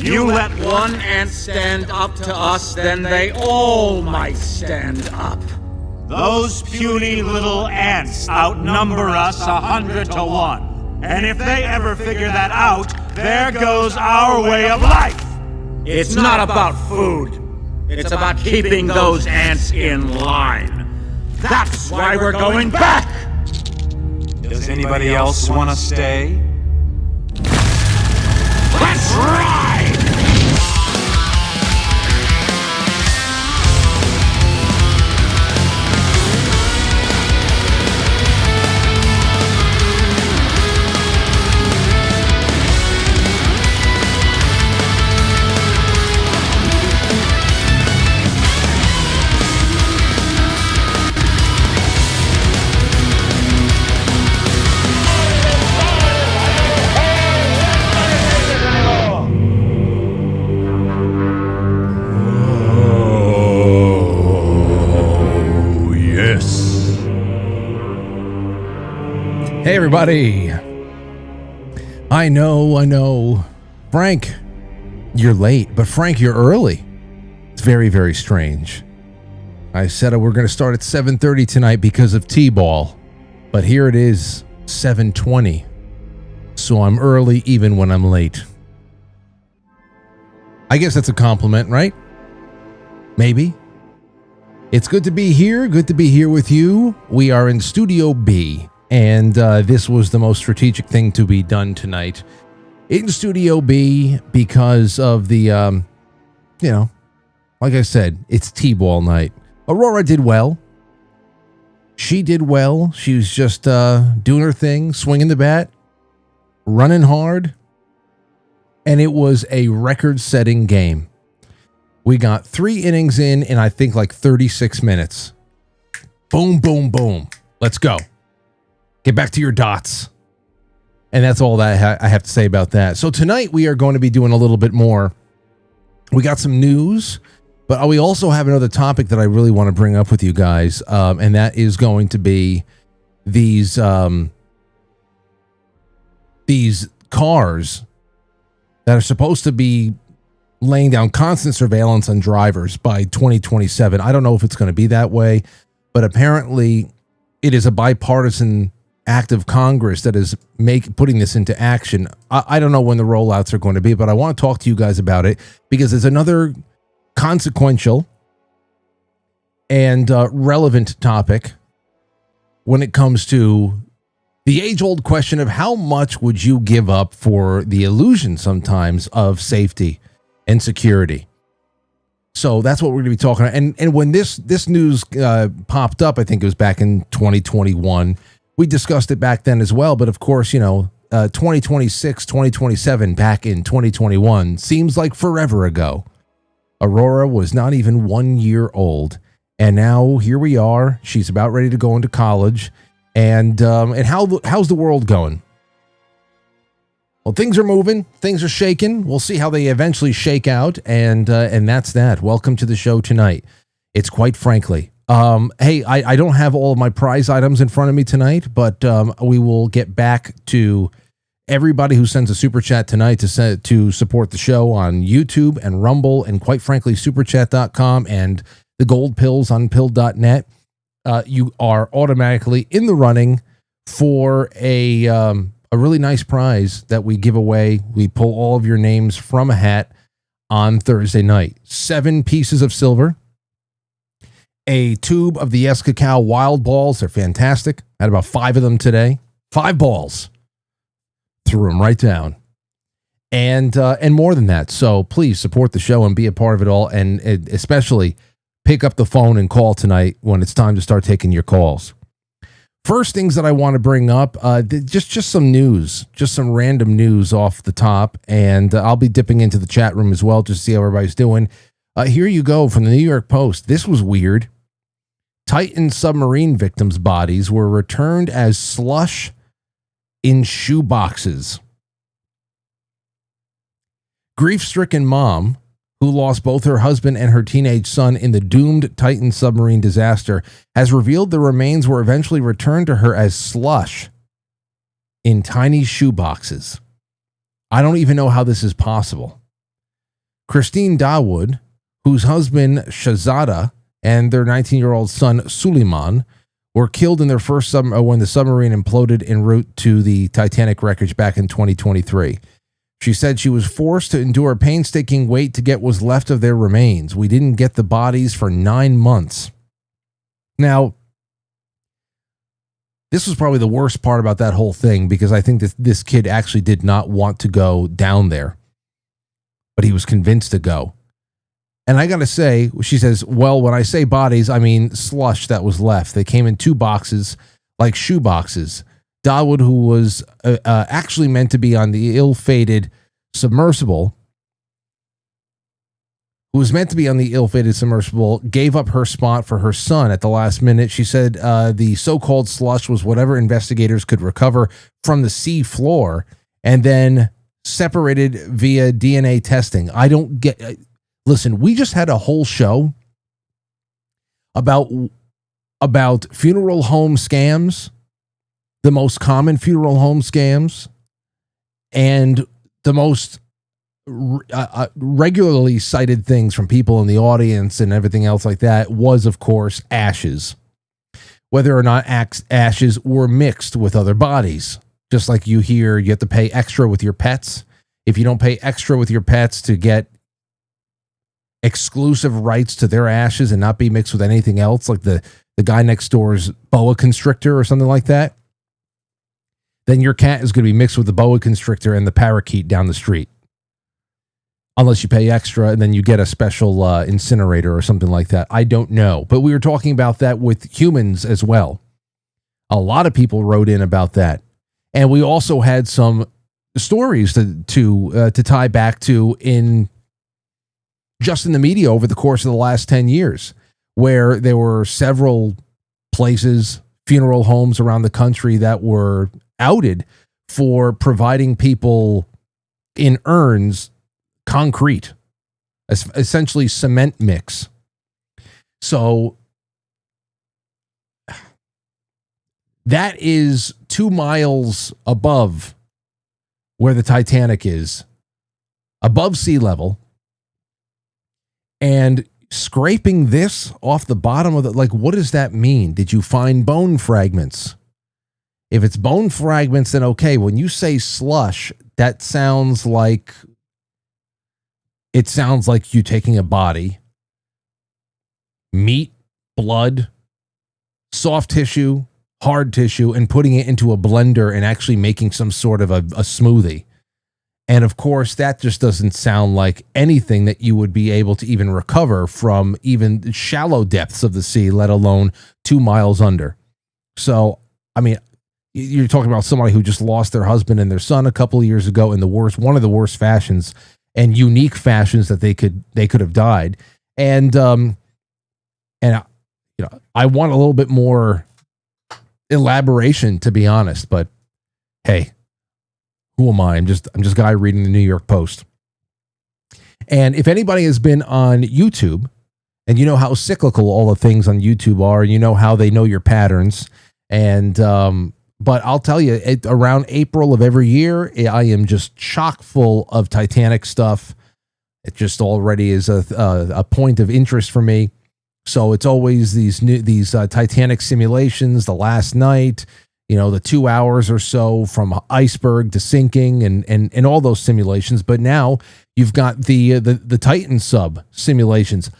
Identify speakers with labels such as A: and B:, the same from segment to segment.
A: you let one ant stand up to us, then they all might stand up.
B: Those puny little ants outnumber us 100 to 1. And if they ever figure that out, there goes our way of life.
A: It's not about food. It's about keeping those ants in line. That's why we're going back!
B: Does anybody else want to stay?
A: Let's ride!
C: Hey everybody, I know, Frank, you're late, but Frank, you're early. It's very, very strange. I said we're going to start at 7:30 tonight because of T-ball, but here it is, 7:20, so I'm early even when I'm late. I guess that's a compliment, right? Maybe. It's good to be here with you. We are in Studio B. And this was the most strategic thing to be done tonight in Studio B because of the, like I said, it's T-ball night. Aurora did well. She did well. She was just doing her thing, swinging the bat, running hard. And it was a record-setting game. We got 3 innings in I think like 36 minutes. Boom, boom, boom. Let's go. Get back to your dots. And that's all that I have to say about that. So tonight we are going to be doing a little bit more. We got some news, but we also have another topic that I really want to bring up with you guys. And that is going to be these cars that are supposed to be laying down constant surveillance on drivers by 2027. I don't know if it's going to be that way, but apparently it is a bipartisan act of Congress that is putting this into action. I don't know when the rollouts are going to be, but I want to talk to you guys about it because there's another consequential and relevant topic when it comes to the age-old question of how much would you give up for the illusion sometimes of safety and security. So that's what we're going to be talking about. And when this news popped up, I think it was back in 2021. We discussed it back then as well, but of course, 2026, 2027 back in 2021 seems like forever ago. Aurora was not even 1 year old, and now here we are. She's about ready to go into college, and how's the world going? Well, things are moving, things are shaking. We'll see how they eventually shake out, and that's that. Welcome to the show tonight. It's Quite Frankly. Hey, I don't have all of my prize items in front of me tonight, but we will get back to everybody who sends a super chat tonight to support the show on YouTube and Rumble and quite frankly superchat.com and the gold pills on pill.net. You are automatically in the running for a really nice prize that we give away. We pull all of your names from a hat on Thursday night. 7 pieces of silver. A tube of the Yes Cacao Wild Balls. They're fantastic. I had about 5 of them today. 5 balls. Threw them right down. And more than that. So please support the show and be a part of it all. And especially pick up the phone and call tonight when it's time to start taking your calls. First things that I want to bring up, just some news. Just some random news off the top. And I'll be dipping into the chat room as well just to see how everybody's doing. Here you go from the New York Post. This was weird. Titan submarine victims' bodies were returned as slush in shoe boxes. Grief-stricken mom, who lost both her husband and her teenage son in the doomed Titan submarine disaster, has revealed the remains were eventually returned to her as slush in tiny shoe boxes. I don't even know how this is possible. Christine Dawood, whose husband Shahzada and their 19-year-old son Suleiman were killed in their first when the submarine imploded en route to the Titanic wreckage back in 2023. She said she was forced to endure a painstaking wait to get what was left of their remains. We didn't get the bodies for 9 months. Now, this was probably the worst part about that whole thing, because I think that this kid actually did not want to go down there, but he was convinced to go. And I got to say, she says, well, when I say bodies, I mean slush that was left. They came in 2 boxes, like shoe boxes. Dawood, who was actually meant to be on the ill-fated submersible, gave up her spot for her son at the last minute. She said the so-called slush was whatever investigators could recover from the sea floor and then separated via DNA testing. I don't get... Listen, we just had a whole show about funeral home scams, the most common funeral home scams, and the most regularly cited things from people in the audience and everything else like that was, of course, ashes. Whether or not ashes were mixed with other bodies. Just like you hear, you have to pay extra with your pets. If you don't pay extra with your pets to get exclusive rights to their ashes and not be mixed with anything else, like the guy next door's boa constrictor or something like that, then your cat is going to be mixed with the boa constrictor and the parakeet down the street. Unless you pay extra and then you get a special incinerator or something like that. I don't know. But we were talking about that with humans as well. A lot of people wrote in about that. And we also had some stories to tie back to in the media over the course of the last 10 years, where there were several places, funeral homes around the country that were outed for providing people in urns concrete, essentially cement mix. So that is 2 miles above where the Titanic is, above sea level. And scraping this off the bottom of the, like, what does that mean? Did you find bone fragments? If it's bone fragments, then okay. When you say slush, that sounds like, it sounds like you taking a body, meat, blood, soft tissue, hard tissue, and putting it into a blender and actually making some sort of a smoothie. And of course, that just doesn't sound like anything that you would be able to even recover from even shallow depths of the sea, let alone 2 miles under. So, I mean, you're talking about somebody who just lost their husband and their son a couple of years ago in one of the worst fashions and unique fashions that they could have died. And you know, I want a little bit more elaboration, to be honest, but hey, who am I? I'm just a guy reading the New York Post. And if anybody has been on YouTube, and you know how cyclical all the things on YouTube are, you know how they know your patterns. And but I'll tell you, around April of every year, I am just chock full of Titanic stuff. It just already is a point of interest for me. So it's always these Titanic simulations, the last night, you know, the 2 hours or so from iceberg to sinking and all those simulations. But now you've got the Titan sub simulations.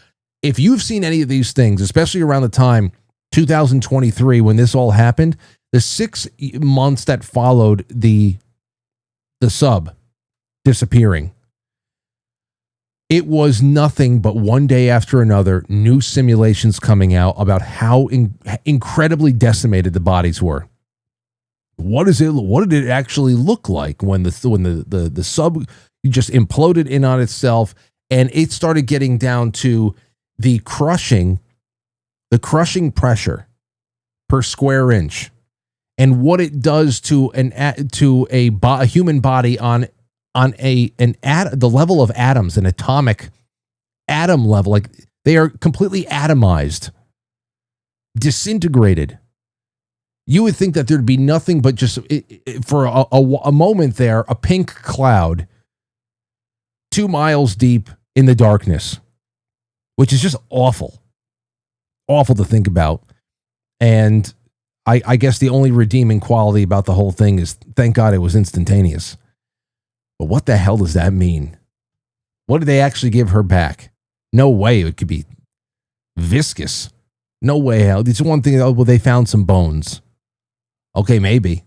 C: If you've seen any of these things, especially around the time 2023 when this all happened, the 6 months that followed the sub disappearing, it was nothing but one day after another, new simulations coming out about how incredibly decimated the bodies were. What did it actually look like when the sub just imploded in on itself, and it started getting down to the crushing pressure per square inch, and what it does to a human body on the level of atoms, an atomic atom level, like they are completely atomized, disintegrated. You would think that there'd be nothing but just for a moment there, a pink cloud 2 miles deep in the darkness, which is just awful. Awful to think about. And I guess the only redeeming quality about the whole thing is thank God it was instantaneous. But what the hell does that mean? What did they actually give her back? No way it could be viscous. No way. Hell. It's one thing. Oh, well, they found some bones. Okay, maybe.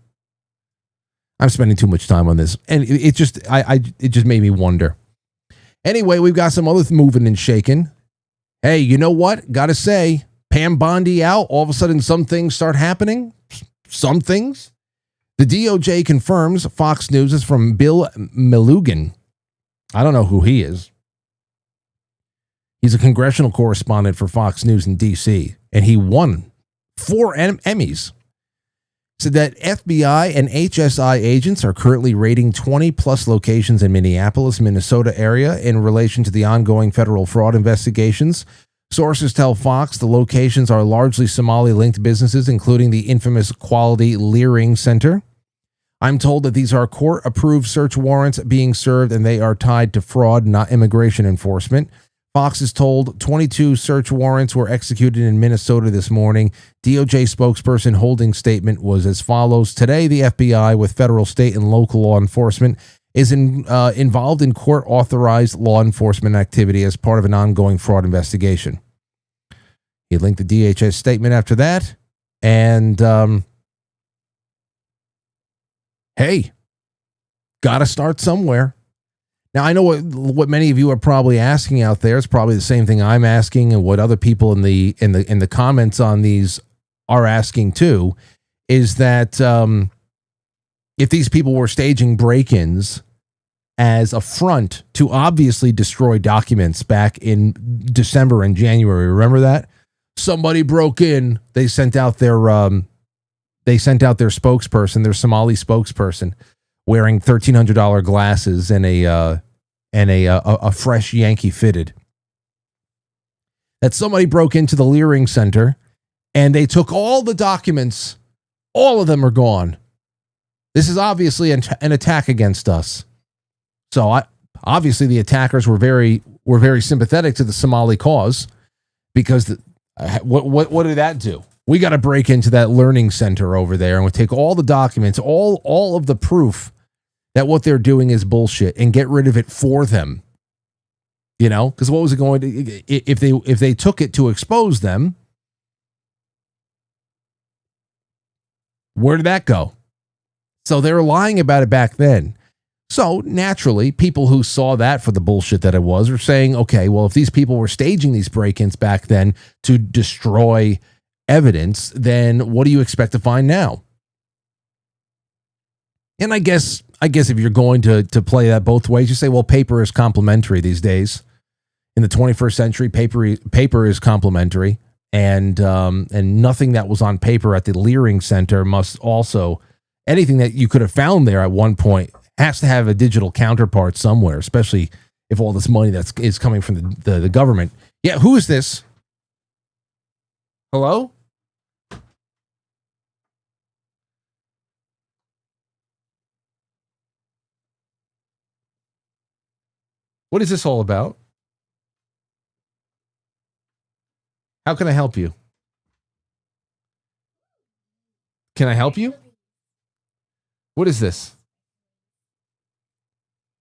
C: I'm spending too much time on this, and it just made me wonder. Anyway, we've got some other moving and shaking. Hey, you know what? Gotta say, Pam Bondi out. All of a sudden, some things start happening. Some things. The DOJ confirms. Fox News is from Bill Melugin. I don't know who he is. He's a congressional correspondent for Fox News in D.C., and he won 4 Emmys. Said that FBI and HSI agents are currently raiding 20-plus locations in Minneapolis, Minnesota area in relation to the ongoing federal fraud investigations. Sources tell Fox the locations are largely Somali-linked businesses, including the infamous Quality Learing Center. I'm told that these are court-approved search warrants being served, and they are tied to fraud, not immigration enforcement. Fox is told 22 search warrants were executed in Minnesota this morning. DOJ spokesperson holding statement was as follows. Today, the FBI, with federal, state, and local law enforcement, is involved in court-authorized law enforcement activity as part of an ongoing fraud investigation. He linked the DHS statement after that. And, hey, got to start somewhere. Now, I know what many of you are probably asking out there. It's probably the same thing I'm asking, and what other people in the comments on these are asking too, is that if these people were staging break-ins as a front to obviously destroy documents back in December and January, remember that? Somebody broke in. They sent out their spokesperson, their Somali spokesperson, wearing $1,300 glasses and a fresh Yankee fitted. That somebody broke into the Learing Center and they took all the documents. All of them are gone. This is obviously an attack against us. So obviously the attackers were very sympathetic to the Somali cause, because what did that do? We got to break into that learning center over there and we take all the documents, all of the proof that what they're doing is bullshit, and get rid of it for them. You know, because what was it going to, if they took it to expose them, where did that go? So they were lying about it back then. So naturally, people who saw that for the bullshit that it was are saying, okay, well, if these people were staging these break-ins back then to destroy evidence, then what do you expect to find now? And I guess if you're going to play that both ways, you say, well, paper is complementary these days. In the 21st century, paper is complementary, and nothing that was on paper at the Learing Center must also, anything that you could have found there at one point has to have a digital counterpart somewhere, especially if all this money is coming from the government. Yeah, who is this? Hello? What is this all about? How can I help you? Can I help you? What is this?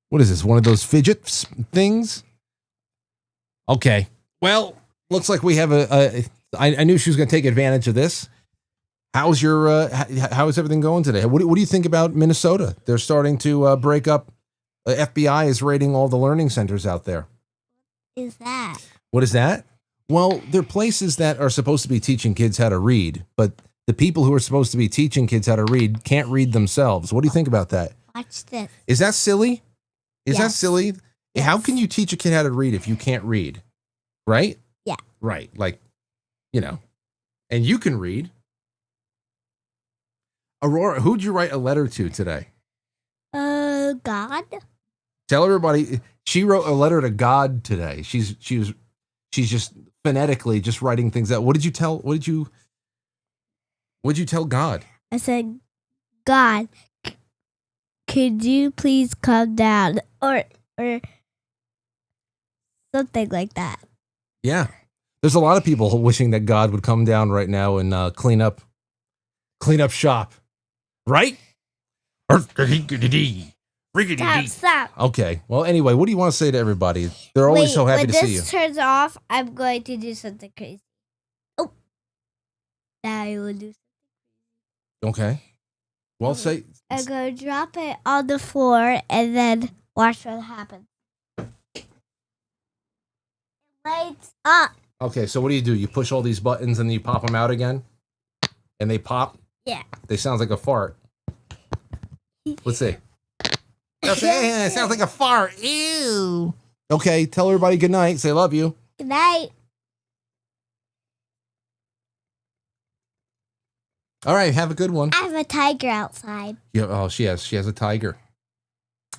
C: What is this? One of those fidget things? Okay. Well, looks like we have I knew she was going to take advantage of this. How is everything going today? What do you think about Minnesota? They're starting to break up. The FBI is raiding all the learning centers out there.
D: What is that?
C: What is that? Well, they're places that are supposed to be teaching kids how to read, but the people who are supposed to be teaching kids how to read can't read themselves. What do you think about that?
D: Watch this.
C: Is that silly? Is that
D: Yes.
C: silly?
D: Yes.
C: How can you teach a kid how to read if you can't read? Right?
D: Yeah.
C: Right. Like, you know, and you can read. Aurora, who'd you write a letter to today?
D: God.
C: Tell everybody she wrote a letter to God today. She's just phonetically just writing things out. What did you tell God?
D: I said, God, could you please come down or Something like that.
C: Yeah. There's a lot of people wishing that God would come down right now and clean up shop. Right?
D: Stop.
C: Okay. Well, anyway, what do you want to say to everybody? They're always so happy to see you.
D: When this turns off, I'm going to do something crazy. Oh. Now I will do something.
C: Okay. Well, say...
D: I'm going to drop it on the floor and then watch what happens. Lights up.
C: Okay, so what do? You push all these buttons and then you pop them out again? And they pop?
D: Yeah.
C: They sound like a fart. Let's see. It sounds like a fart. Ew. Okay, tell everybody good night. Say love you.
D: Good night.
C: All right, have a good one.
D: I have a tiger outside.
C: Yeah, oh, she has a tiger.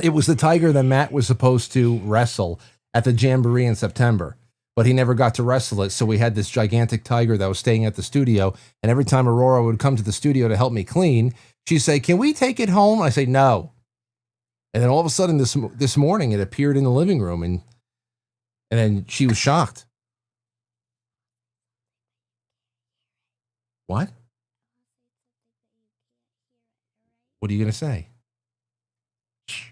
C: It was the tiger that Matt was supposed to wrestle at the Jamboree in September, but he never got to wrestle it. So we had this gigantic tiger that was staying at the studio. And every time Aurora would come to the studio to help me clean, she'd say, "Can we take it home?" I say, "No." And then all of a sudden this morning, it appeared in the living room, and then she was shocked. What? What are you going to say? Shh.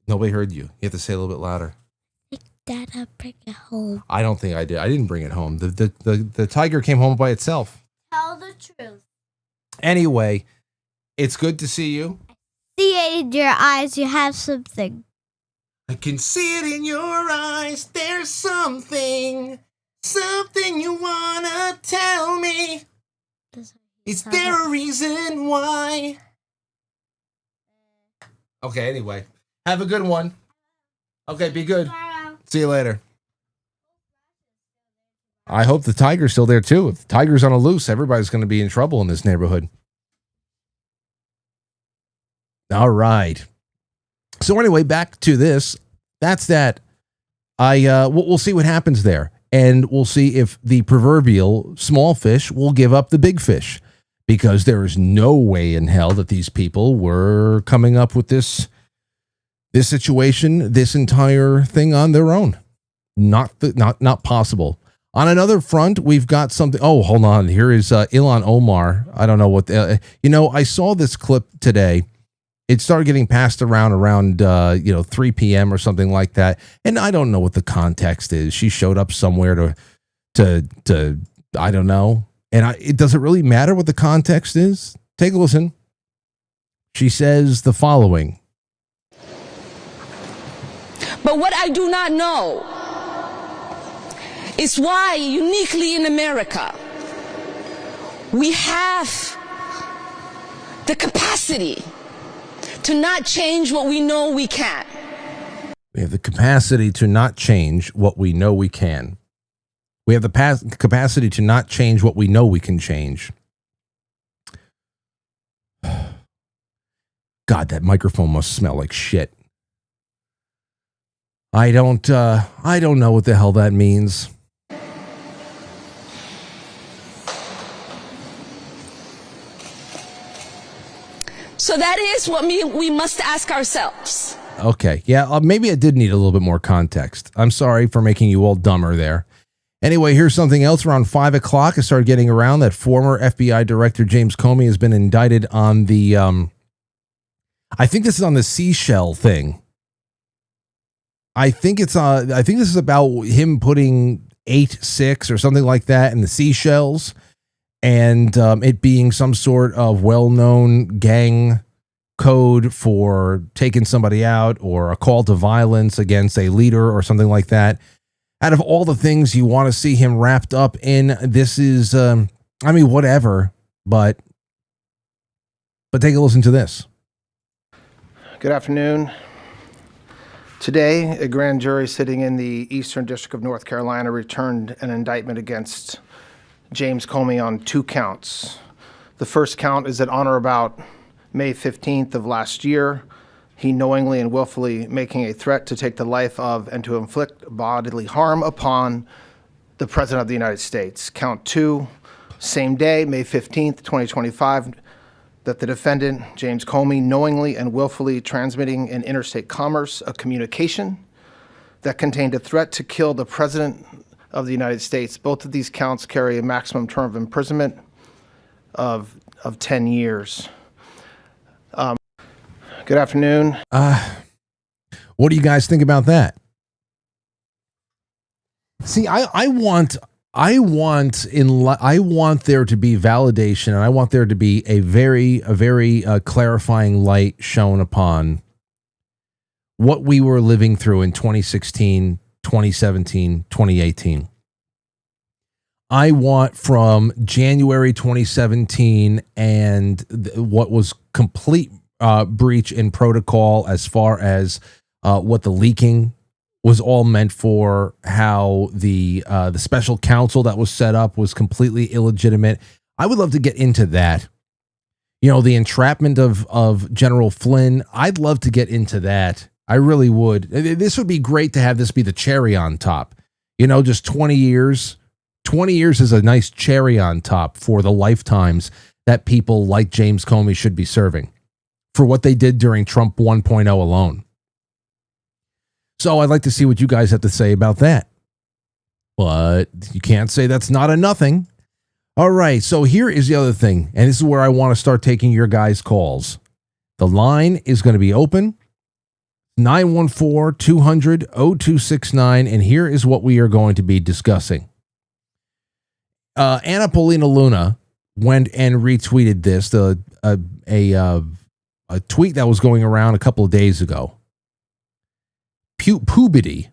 C: Nobody heard you. You have to say a little bit louder.
D: Dada, bring it home.
C: I don't think I did. I didn't bring it home. The tiger came home by itself.
D: Tell the truth.
C: Anyway, it's good to see you.
D: See it in your eyes. You have something.
C: I can see it in your eyes. There's something you wanna tell me. Is there a reason why? Okay, anyway. Have a good one. Okay, be good. See you later. I hope the tiger's still there too. If the tiger's on a loose, everybody's going to be in trouble in this neighborhood. All right. So anyway, back to this. That's that. We'll see what happens there, and we'll see if the proverbial small fish will give up the big fish, because there is no way in hell that these people were coming up with this situation, this entire thing on their own. Not possible. On another front, we've got something. Oh, hold on. Here is Ilhan Omar. I don't know what. I saw this clip today. It started getting passed around 3 p.m. or something like that, and I don't know what the context is. She showed up somewhere to I don't know, and it doesn't really matter what the context is. Take a listen. She says the following.
E: But what I do not know is why, uniquely in America, we have the capacity to not change what we know we can.
C: We have the capacity to not change what we know we can. We have the capacity to not change what we know we can change. God, that microphone must smell like shit. I don't know what the hell that means.
E: So that is what we must ask ourselves.
C: Okay, yeah, maybe I did need a little bit more context. I'm sorry for making you all dumber there. Anyway, here's something else. Around 5 o'clock, I started getting around that former FBI Director James Comey has been indicted on the, I think this is on the seashell thing. I think this is about him putting 8-6 or something like that in the seashells, and it being some sort of well-known gang code for taking somebody out, or a call to violence against a leader or something like that. Out of all the things you want to see him wrapped up in, this is, whatever, but take a listen to this.
F: Good afternoon. Today, a grand jury sitting in the Eastern District of North Carolina returned an indictment against James Comey on 2 counts. The first count is that on or about May 15th of last year, he knowingly and willfully making a threat to take the life of and to inflict bodily harm upon the President of the United States. Count 2, same day, May 15th, 2025, that the defendant, James Comey, knowingly and willfully transmitting in interstate commerce a communication that contained a threat to kill the President of the United States. Both of these counts carry a maximum term of imprisonment of 10 years. Good afternoon.
C: What do you guys think about that? See, I want there to be validation, and I want there to be a very clarifying light shown upon what we were living through in 2016, 2017, 2018. I want from January 2017 and what was complete breach in protocol as far as what the leaking was all meant for, how the special counsel that was set up was completely illegitimate. I would love to get into that. You know, the entrapment of General Flynn. I'd love to get into that. I really would. This would be great to have this be the cherry on top. You know, just 20 years. 20 years is a nice cherry on top for the lifetimes that people like James Comey should be serving for what they did during Trump 1.0 alone. So I'd like to see what you guys have to say about that. But you can't say that's not a nothing. All right, so here is the other thing, and this is where I want to start taking your guys' calls. The line is going to be open, 914-200-0269, and here is what we are going to be discussing. Anna Paulina Luna went and retweeted this, a tweet that was going around a couple of days ago. Puberty,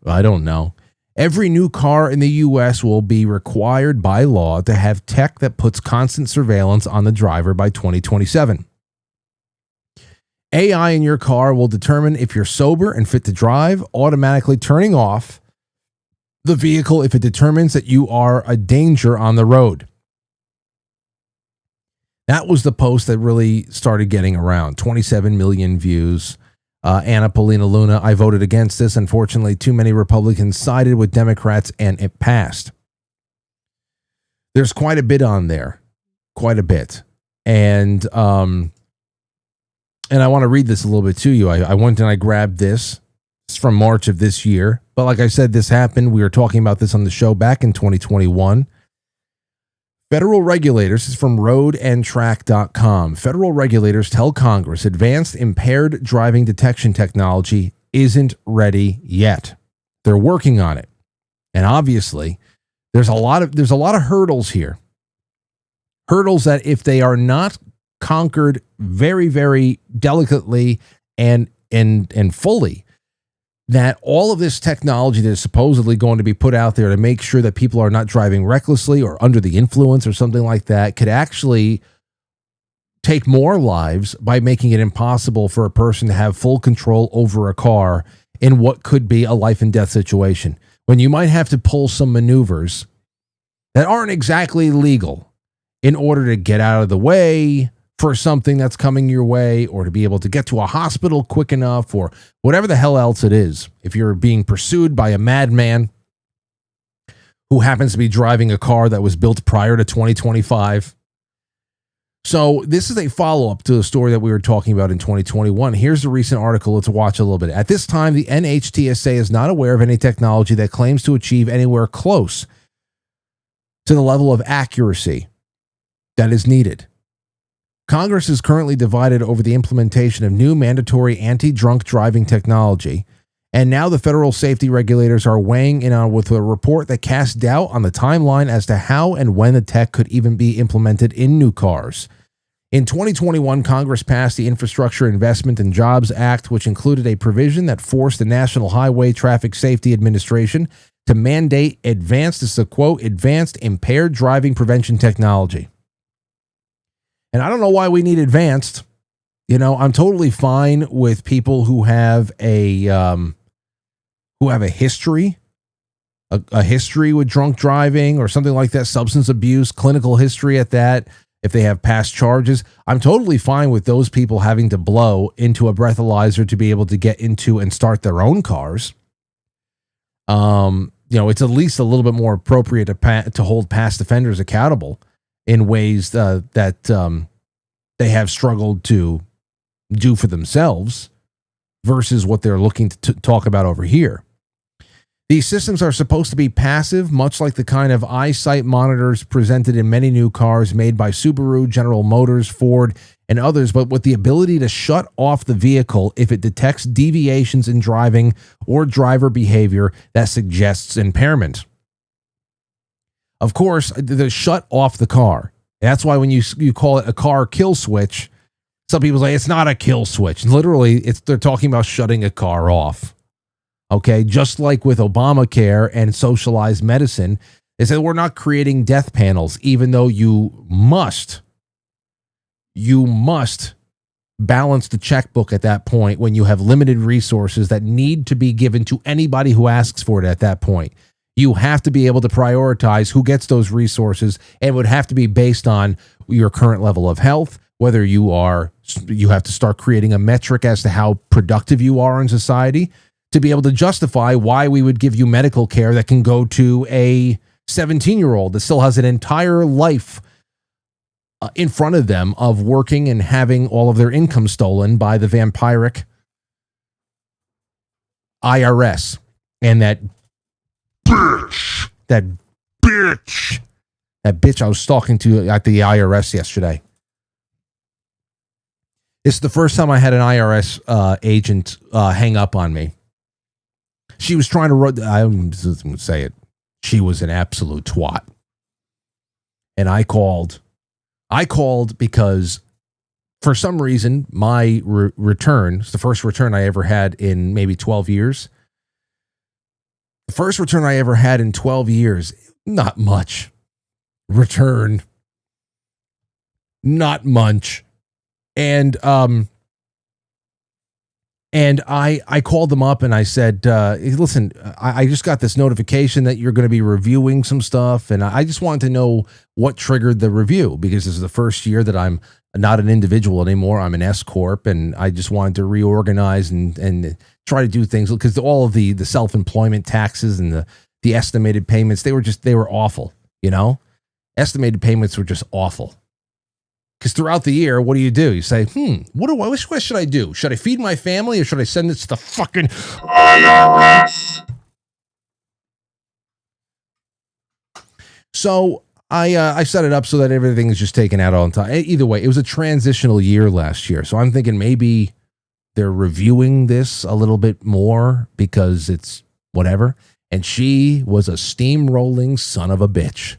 C: I don't know. Every new car in the U.S. will be required by law to have tech that puts constant surveillance on the driver by 2027. AI in your car will determine if you're sober and fit to drive, automatically turning off the vehicle if it determines that you are a danger on the road. That was the post that really started getting around. 27 million views. Anna Paulina Luna, I voted against this. Unfortunately, too many Republicans sided with Democrats and it passed. There's quite a bit on there. Quite a bit. And I want to read this a little bit to you. I went and I grabbed this. It's from March of this year. But like I said, this happened. We were talking about this on the show back in 2021. Federal regulators, this is from roadandtrack.com. Federal regulators tell Congress advanced impaired driving detection technology isn't ready yet. They're working on it. And obviously, there's a lot of hurdles here. Hurdles that if they are not conquered very, very delicately and fully, that all of this technology that is supposedly going to be put out there to make sure that people are not driving recklessly or under the influence or something like that could actually take more lives by making it impossible for a person to have full control over a car in what could be a life and death situation, when you might have to pull some maneuvers that aren't exactly legal in order to get out of the way for something that's coming your way, or to be able to get to a hospital quick enough, or whatever the hell else it is. If you're being pursued by a madman who happens to be driving a car that was built prior to 2025. So this is a follow-up to the story that we were talking about in 2021. Here's the recent article. Let's watch a little bit. At this time, the NHTSA is not aware of any technology that claims to achieve anywhere close to the level of accuracy that is needed. Congress is currently divided over the implementation of new mandatory anti-drunk driving technology, and now the federal safety regulators are weighing in on with a report that casts doubt on the timeline as to how and when the tech could even be implemented in new cars. In 2021, Congress passed the Infrastructure Investment and Jobs Act, which included a provision that forced the National Highway Traffic Safety Administration to mandate advanced impaired driving prevention technology. And I don't know why we need advanced. You know, I'm totally fine with people who have a history, a history with drunk driving or something like that, substance abuse, clinical history at that. If they have past charges, I'm totally fine with those people having to blow into a breathalyzer to be able to get into and start their own cars. You know, it's at least a little bit more appropriate to hold past offenders accountable in ways that they have struggled to do for themselves versus what they're looking to talk about over here. These systems are supposed to be passive, much like the kind of eyesight monitors presented in many new cars made by Subaru, General Motors, Ford, and others, but with the ability to shut off the vehicle if it detects deviations in driving or driver behavior that suggests impairment. Of course, they shut off the car. That's why when you call it a car kill switch, some people say it's not a kill switch. Literally, they're talking about shutting a car off. Okay, just like with Obamacare and socialized medicine, they said we're not creating death panels, even though you must balance the checkbook at that point when you have limited resources that need to be given to anybody who asks for it at that point. You have to be able to prioritize who gets those resources, and it would have to be based on your current level of health, whether you have to start creating a metric as to how productive you are in society to be able to justify why we would give you medical care that can go to a 17-year-old that still has an entire life in front of them of working and having all of their income stolen by the vampiric IRS. And that bitch I was talking to at the IRS yesterday. This is the first time I had an IRS agent hang up on me. She was trying to, I'm just going to say it. She was an absolute twat. And I called because for some reason, my return, it's the first return I ever had in maybe 12 years. The first return I ever had in 12 years, not much. Return. Not much. And I called them up and I said, listen, I just got this notification that you're going to be reviewing some stuff. And I just wanted to know what triggered the review, because this is the first year that I'm not an individual anymore. I'm an S Corp, and I just wanted to reorganize and try to do things, because all of the self-employment taxes and the estimated payments, they were awful. Estimated payments were just awful. Because throughout the year, what do? You say, what should I do? Should I feed my family, or should I send this to the fucking IRS? So I set it up so that everything is just taken out on time. Either way, it was a transitional year last year. So I'm thinking maybe they're reviewing this a little bit more because it's whatever. And she was a steamrolling son of a bitch.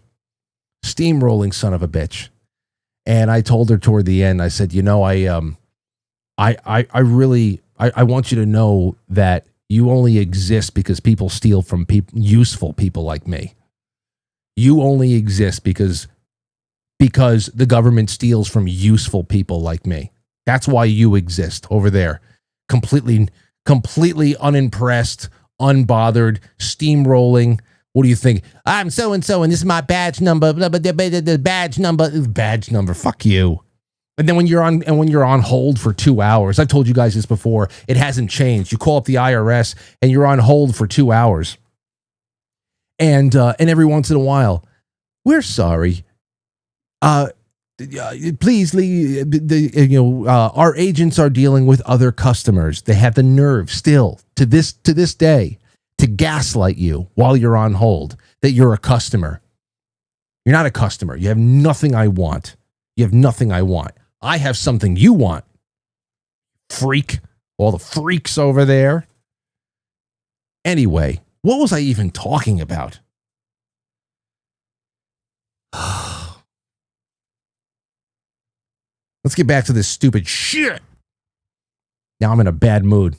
C: And I told her toward the end, I said, I really want you to know that you only exist because people steal from useful people like me. You only exist because the government steals from useful people like me. That's why you exist over there. Completely unimpressed, unbothered, steamrolling. What do you think? I'm so-and-so, and this is my badge number. The badge number. Fuck you. And then when you're on hold for 2 hours, I've told you guys this before, it hasn't changed. You call up the IRS and you're on hold for 2 hours. And every once in a while, we're sorry. Please leave. Our agents are dealing with other customers. They have the nerve still to this day to gaslight you while you're on hold that you're a customer. You're not a customer. You have nothing I want. I have something you want. Freak. All the freaks over there. Anyway, what was I even talking about? Let's get back to this stupid shit. Now I'm in a bad mood.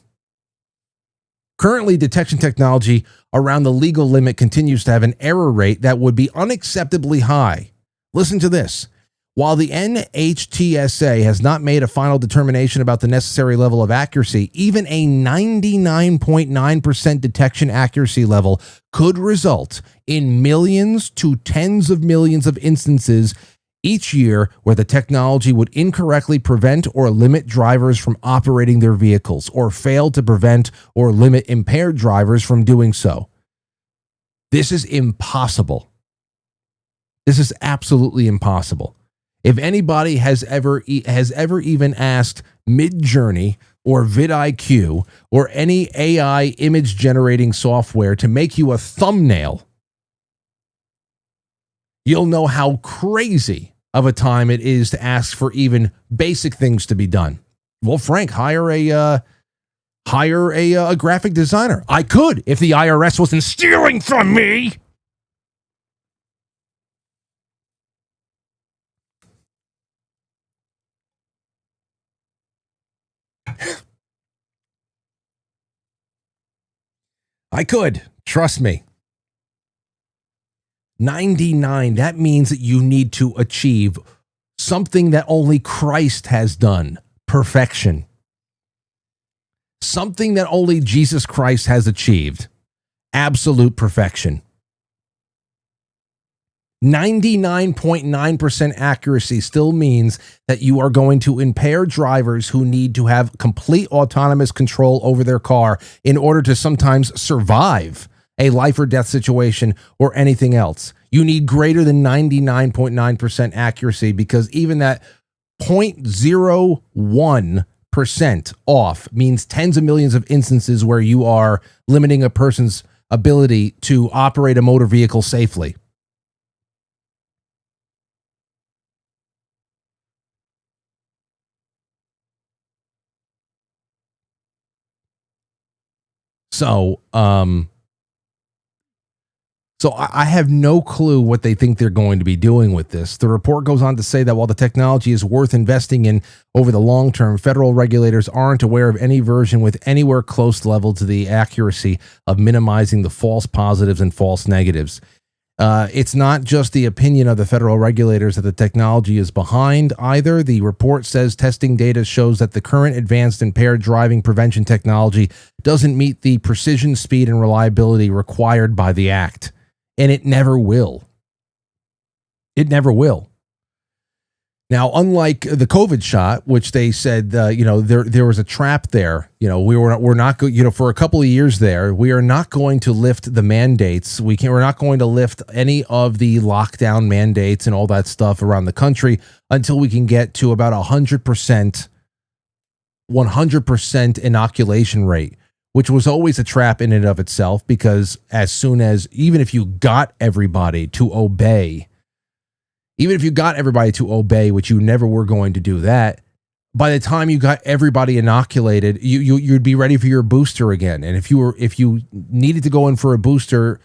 C: Currently, detection technology around the legal limit continues to have an error rate that would be unacceptably high. Listen to this. While the NHTSA has not made a final determination about the necessary level of accuracy, even a 99.9% detection accuracy level could result in millions to tens of millions of instances each year where the technology would incorrectly prevent or limit drivers from operating their vehicles, or fail to prevent or limit impaired drivers from doing so. This is impossible. This is absolutely impossible. If anybody has ever even asked Midjourney or vidIQ or any AI image generating software to make you a thumbnail, you'll know how crazy of a time it is to ask for even basic things to be done. Well, Frank, hire a graphic designer. I could if the IRS wasn't stealing from me. I could. Trust me. 99, that means that you need to achieve something that only Christ has done. Perfection. Something that only Jesus Christ has achieved. Absolute perfection. 99.9% accuracy still means that you are going to impair drivers who need to have complete autonomous control over their car in order to sometimes survive a life or death situation or anything else. You need greater than 99.9% accuracy, because even that 0.01% off means tens of millions of instances where you are limiting a person's ability to operate a motor vehicle safely. So I have no clue what they think they're going to be doing with this. The report goes on to say that while the technology is worth investing in over the long term, federal regulators aren't aware of any version with anywhere close level to the accuracy of minimizing the false positives and false negatives. It's not just the opinion of the federal regulators that the technology is behind either. The report says testing data shows that the current advanced impaired driving prevention technology doesn't meet the precision, speed, and reliability required by the act. And it never will. It never will. Now, unlike the COVID shot, which they said, there was a trap there. We're not going. For a couple of years there, we are not going to lift the mandates. We're not going to lift any of the lockdown mandates and all that stuff around the country until we can get to about 100% inoculation rate, which was always a trap in and of itself, because as soon as, even if you got everybody to obey, which you never were going to do that, by the time you got everybody inoculated, you'd be ready for your booster again. And if you needed to go in for a booster,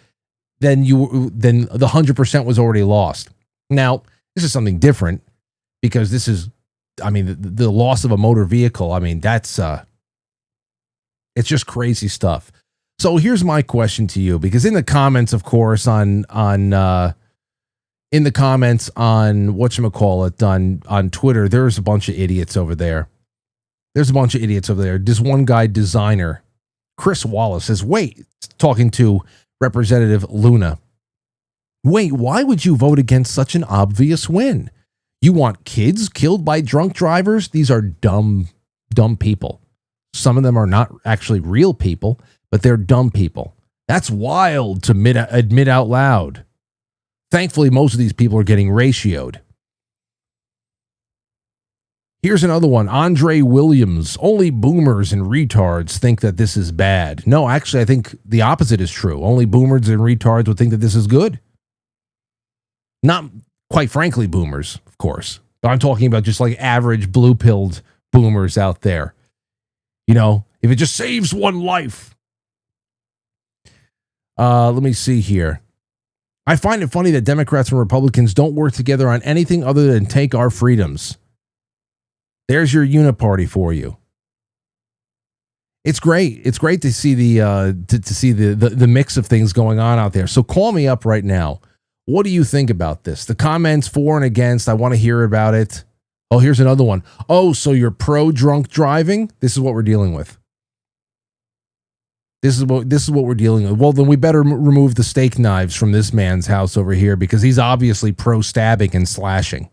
C: then the 100% was already lost. Now, this is something different, because this is, the loss of a motor vehicle. That's it's just crazy stuff. So here's my question to you, because in the comments, of course, on whatchamacallit, on Twitter, there's a bunch of idiots over there. This one guy, designer, Chris Wallace, says, wait, talking to Representative Luna, wait, why would you vote against such an obvious win? You want kids killed by drunk drivers? These are dumb people. Some of them are not actually real people, but they're dumb people. That's wild to admit out loud. Thankfully, most of these people are getting ratioed. Here's another one. Andre Williams. Only boomers and retards think that this is bad. No, actually, I think the opposite is true. Only boomers and retards would think that this is good. Not, quite frankly, boomers, of course. But I'm talking about just like average blue-pilled boomers out there. If it just saves one life. Let me see here. I find it funny that Democrats and Republicans don't work together on anything other than take our freedoms. There's your uniparty for you. It's great. It's great to see the mix of things going on out there. So call me up right now. What do you think about this? The comments for and against, I want to hear about it. Oh, here's another one. Oh, so you're pro drunk driving? This is what we're dealing with. This is what we're dealing with. Well, then we better remove the steak knives from this man's house over here, because he's obviously pro stabbing and slashing.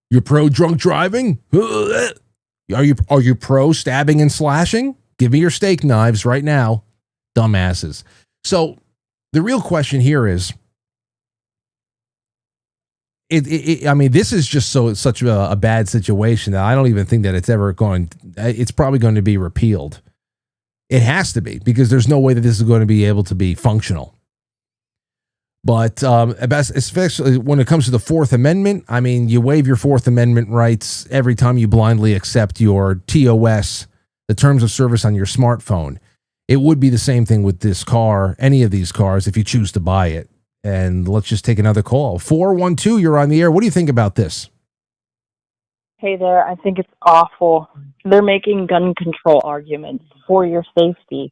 C: You're pro drunk driving? Are you pro stabbing and slashing? Give me your steak knives right now, dumbasses. So the real question here is I mean, this is just such a bad situation that I don't even think that it's probably going to be repealed. It has to be, because there's no way that this is going to be able to be functional. But especially when it comes to the Fourth Amendment, I mean, you waive your Fourth Amendment rights every time you blindly accept your TOS, the terms of service on your smartphone. It would be the same thing with this car, any of these cars, if you choose to buy it. And let's just take another call. 412, you're on the air. What do you think about this?
G: Hey there, I think it's awful. They're making gun control arguments for your safety,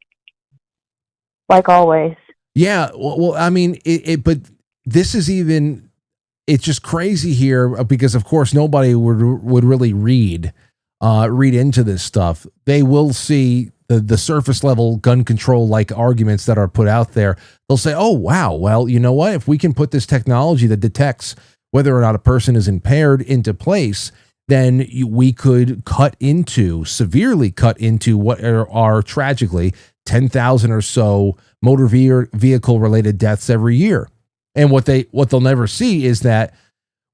G: like always.
C: Yeah, well, I mean, but this is it's just crazy here because, of course, nobody would really read into this stuff. They will see the surface level gun control like arguments that are put out there. They'll say, oh, wow, well, you know what? If we can put this technology that detects whether or not a person is impaired into place, then we could severely cut into what are tragically 10,000 or so motor vehicle related deaths every year. And what they'll never see is that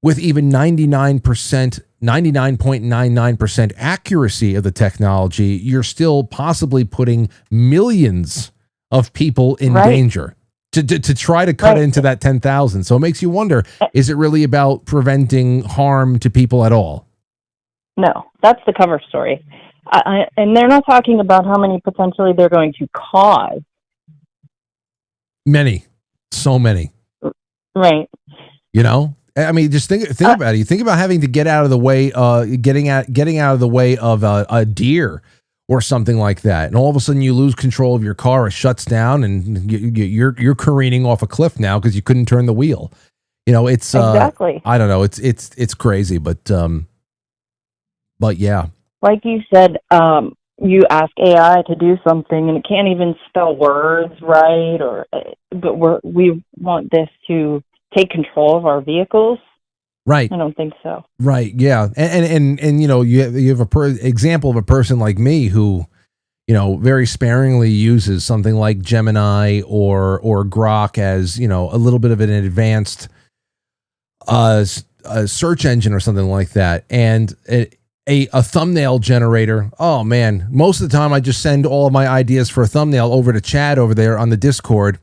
C: with even 99.99% accuracy of the technology, you're still possibly putting millions of people in danger to try to cut into that 10,000. So it makes you wonder, is it really about preventing harm to people at all?
G: No, that's the cover story. And they're not talking about how many potentially they're going to cause.
C: Many. So many.
G: Right.
C: You know? I mean, just think about it. You think about having to get out of the way, getting out of the way of a deer or something like that, and all of a sudden you lose control of your car. It shuts down, and you're careening off a cliff now because you couldn't turn the wheel. You know, it's
G: exactly.
C: I don't know. It's crazy, but yeah.
G: Like you said, you ask AI to do something, and it can't even spell words right, but we want this to take control of our vehicles.
C: Right.
G: I don't think so.
C: Right. Yeah. And you know, you have example of a person like me who, you know, very sparingly uses something like Gemini or Grok as, you know, a little bit of an advanced search engine or something like that. And a thumbnail generator. Oh man. Most of the time I just send all of my ideas for a thumbnail over to Chad over there on the Discord.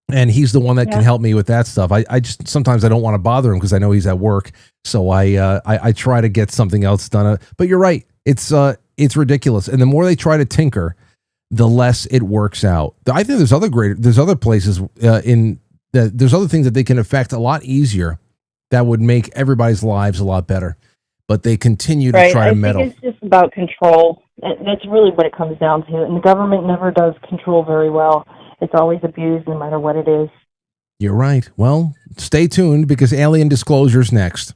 C: And he's the one that can help me with that stuff. I just sometimes I don't want to bother him because I know he's at work. So I try to get something else done. But you're right. It's ridiculous. And the more they try to tinker, the less it works out. I think there's other places there's other things that they can affect a lot easier that would make everybody's lives a lot better. But they continue to try to meddle.
G: I think it's just about control. That's really what it comes down to. And the government never does control very well. It's always abused no matter what it is.
C: You're right. Well, stay tuned because Alien Disclosure's next.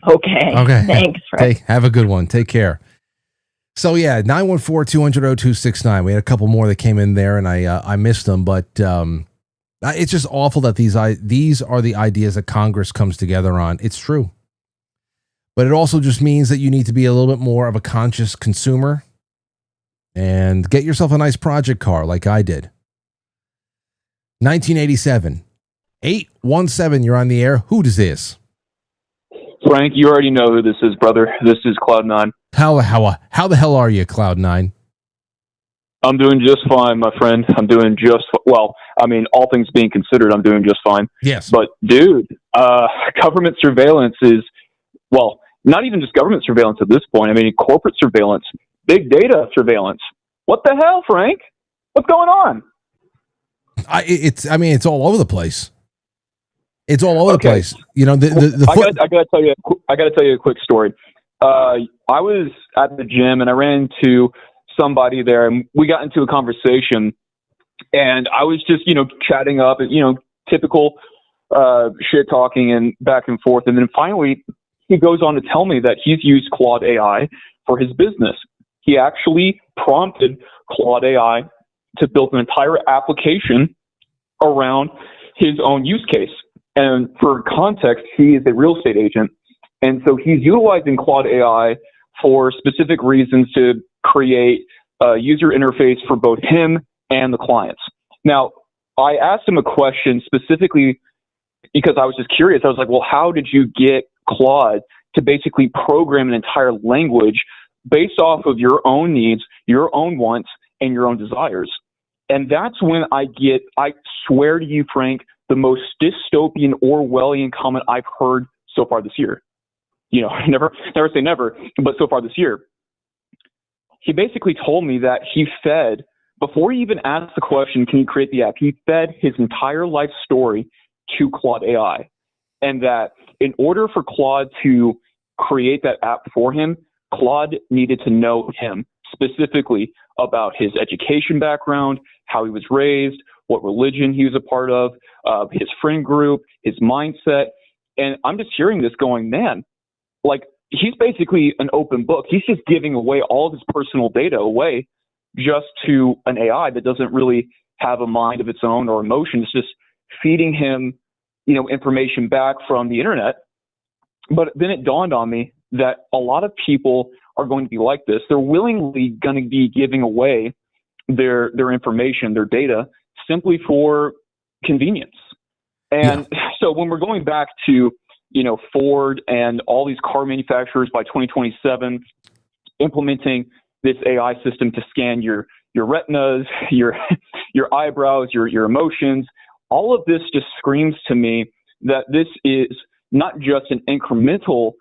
G: Okay. Thanks, Fred.
C: Have a good one. Take care. So, yeah, 914-200-0269. We had a couple more that came in there, and I missed them. But it's just awful that these are the ideas that Congress comes together on. It's true. But it also just means that you need to be a little bit more of a conscious consumer and get yourself a nice project car like I did. 1987. 817, you're on the air. Who is this?
H: Frank, you already know who this is, brother. This is Cloud9.
C: How the hell are you, Cloud9?
H: I'm doing just fine, my friend. I'm doing well, I mean, all things being considered, I'm doing just fine.
C: Yes.
H: But, dude, government surveillance is, well, not even just government surveillance at this point. I mean, corporate surveillance, big data surveillance. What the hell, Frank? What's going on?
C: It's all over the place. It's all over the place. You know,
H: I gotta tell you a quick story. I was at the gym and I ran into somebody there, and we got into a conversation. And I was just, chatting up, and typical shit talking and back and forth. And then finally, he goes on to tell me that he's used Claude AI for his business. He actually prompted Claude AI to build an entire application around his own use case. And for context, he is a real estate agent. And so he's utilizing Claude AI for specific reasons to create a user interface for both him and the clients. Now, I asked him a question specifically because I was just curious. I was like, well, how did you get Claude to basically program an entire language based off of your own needs, your own wants, and your own desires? And that's when I swear to you, Frank, the most dystopian Orwellian comment I've heard so far this year. You know, never say never, but so far this year. He basically told me that he fed, before he even asked the question, can you create the app, he fed his entire life story to Claude AI. And that in order for Claude to create that app for him, Claude needed to know him specifically about his education background, how he was raised, what religion he was a part of, his friend group, his mindset. And I'm just hearing this going, man, like, he's basically an open book. He's just giving away all of his personal data away just to an AI that doesn't really have a mind of its own or emotions, just feeding him, you know, information back from the internet. But then it dawned on me that a lot of people are going to be like this. They're willingly going to be giving away their information, their data, simply for convenience. And so when we're going back to, you know, Ford and all these car manufacturers by 2027 implementing this AI system to scan your retinas, your eyebrows, your emotions, all of this just screams to me that this is not just an incremental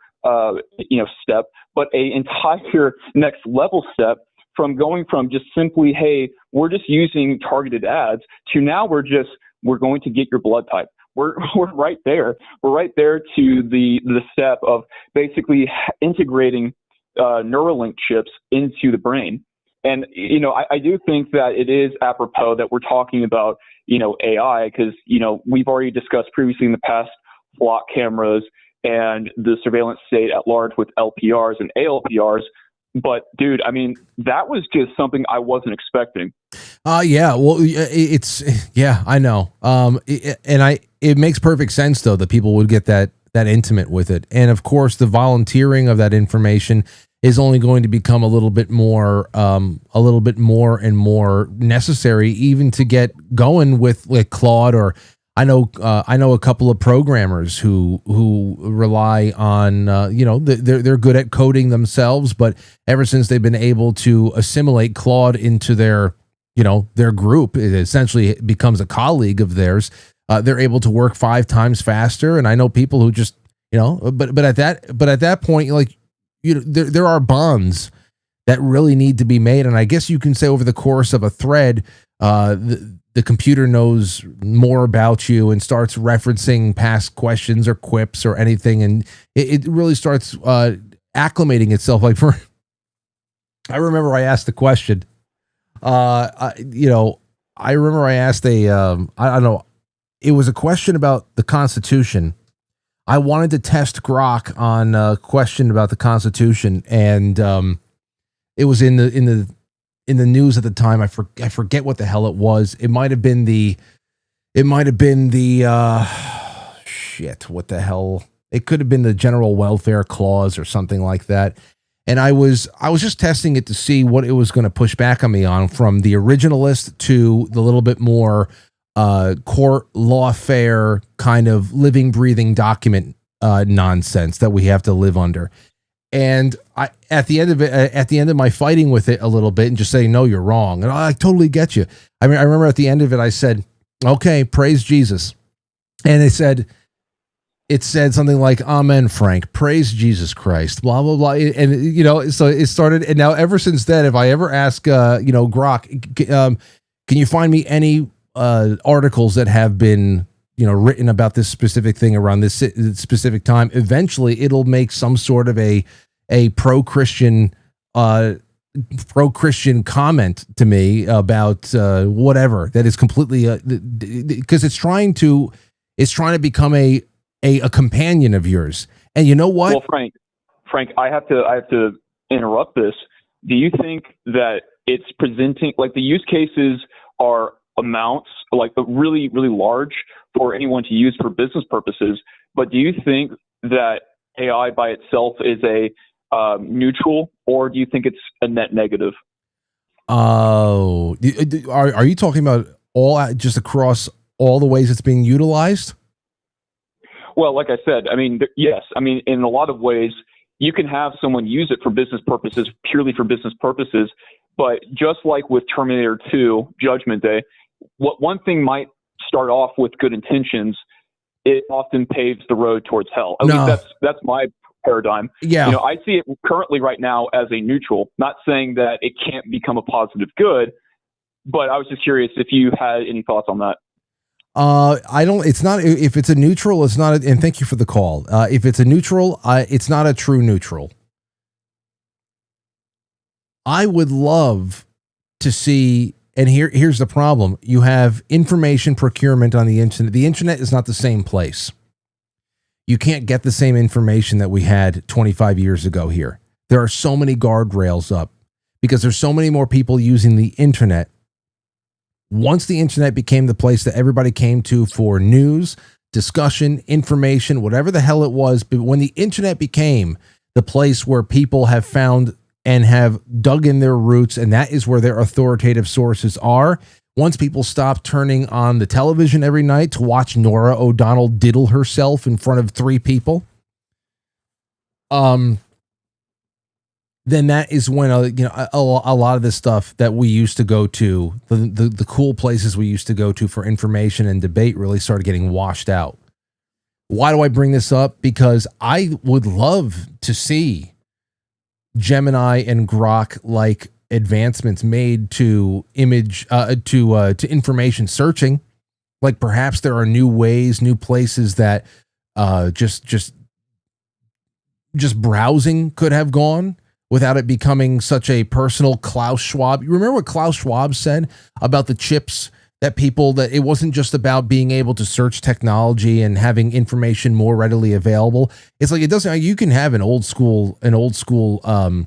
H: step, but a entire next level step from going from just simply, hey, we're just using targeted ads, to now we're going to get your blood type. We're right there. We're right there to the step of basically integrating Neuralink chips into the brain. And, you know, I do think that it is apropos that we're talking about, you know, AI, because, you know, we've already discussed previously in the past flock cameras and the surveillance state at large with LPRs and ALPRs. But dude, I mean, that was just something I wasn't expecting.
C: Yeah, well, I know. It makes perfect sense though that people would get that intimate with it. And of course, the volunteering of that information is only going to become a little bit more and more necessary, even to get going with like Claude. Or I know a couple of programmers who rely on they're good at coding themselves, but ever since they've been able to assimilate Claude into their group, it essentially becomes a colleague of theirs. They're able to work 5 times faster. And I know people who just but at that point, like, there are bonds that really need to be made. And I guess you can say over the course of a thread, the computer knows more about you and starts referencing past questions or quips or anything. And it really starts acclimating itself. Like I remember I asked the question, I remember I asked it was a question about the Constitution. I wanted to test Grok on a question about the Constitution, and it was in the news at the time. I forget what the hell it was. It might have been the shit. What the hell? It could have been the General Welfare Clause or something like that. And I was just testing it to see what it was going to push back on me on, from the originalist to the little bit more court lawfare kind of living, breathing document nonsense that we have to live under. And I, at the end of my fighting with it a little bit and just saying, no, you're wrong. And I totally get you. I mean, I remember at the end of it, I said, okay, praise Jesus. And it said something like, amen, Frank, praise Jesus Christ, blah, blah, blah. And, so it started. And now ever since then, if I ever ask, Grok, can you find me any articles that have been, written about this specific thing around this specific time, eventually it'll make some sort of a pro-Christian comment to me about whatever that is completely because it's trying to become a companion of yours. And you know what?
H: Well, Frank, I have to interrupt this. Do you think that it's presenting, like, the use cases are amounts like really, really large for anyone to use for business purposes, but do you think that AI by itself is a neutral, or do you think it's a net negative?
C: Oh, are you talking about just across all the ways it's being utilized?
H: Well, like I said, I mean, yes, I mean, in a lot of ways, you can have someone use it for business purposes, purely for business purposes. But just like with Terminator 2, Judgment Day, what one thing might start off with good intentions, it often paves the road towards hell. At least that's my paradigm.
C: Yeah.
H: You know, I see it currently right now as a neutral, not saying that it can't become a positive good, but I was just curious if you had any thoughts on that.
C: I don't, it's not, if it's a neutral, it's not, and thank you for the call. If it's a neutral, it's not a true neutral. I would love to see, and here's the problem. You have information procurement on the internet. The internet is not the same place. You can't get the same information that we had 25 years ago here. There are so many guardrails up because there's so many more people using the internet. Once the internet became the place that everybody came to for news, discussion, information, whatever the hell it was, but when the internet became the place where people have found and have dug in their roots, and that is where their authoritative sources are, once people stopped turning on the television every night to watch Norah O'Donnell diddle herself in front of 3 people, then that is when a lot of the stuff that we used to go to, the cool places we used to go to for information and debate really started getting washed out. Why do I bring this up? Because I would love to see Gemini and Grok like advancements made to to information searching. Like perhaps there are new ways, new places that just browsing could have gone without it becoming such a personal Klaus Schwab. You remember what Klaus Schwab said about the chips that it wasn't just about being able to search technology and having information more readily available. It's like, it doesn't, you can have an old school, the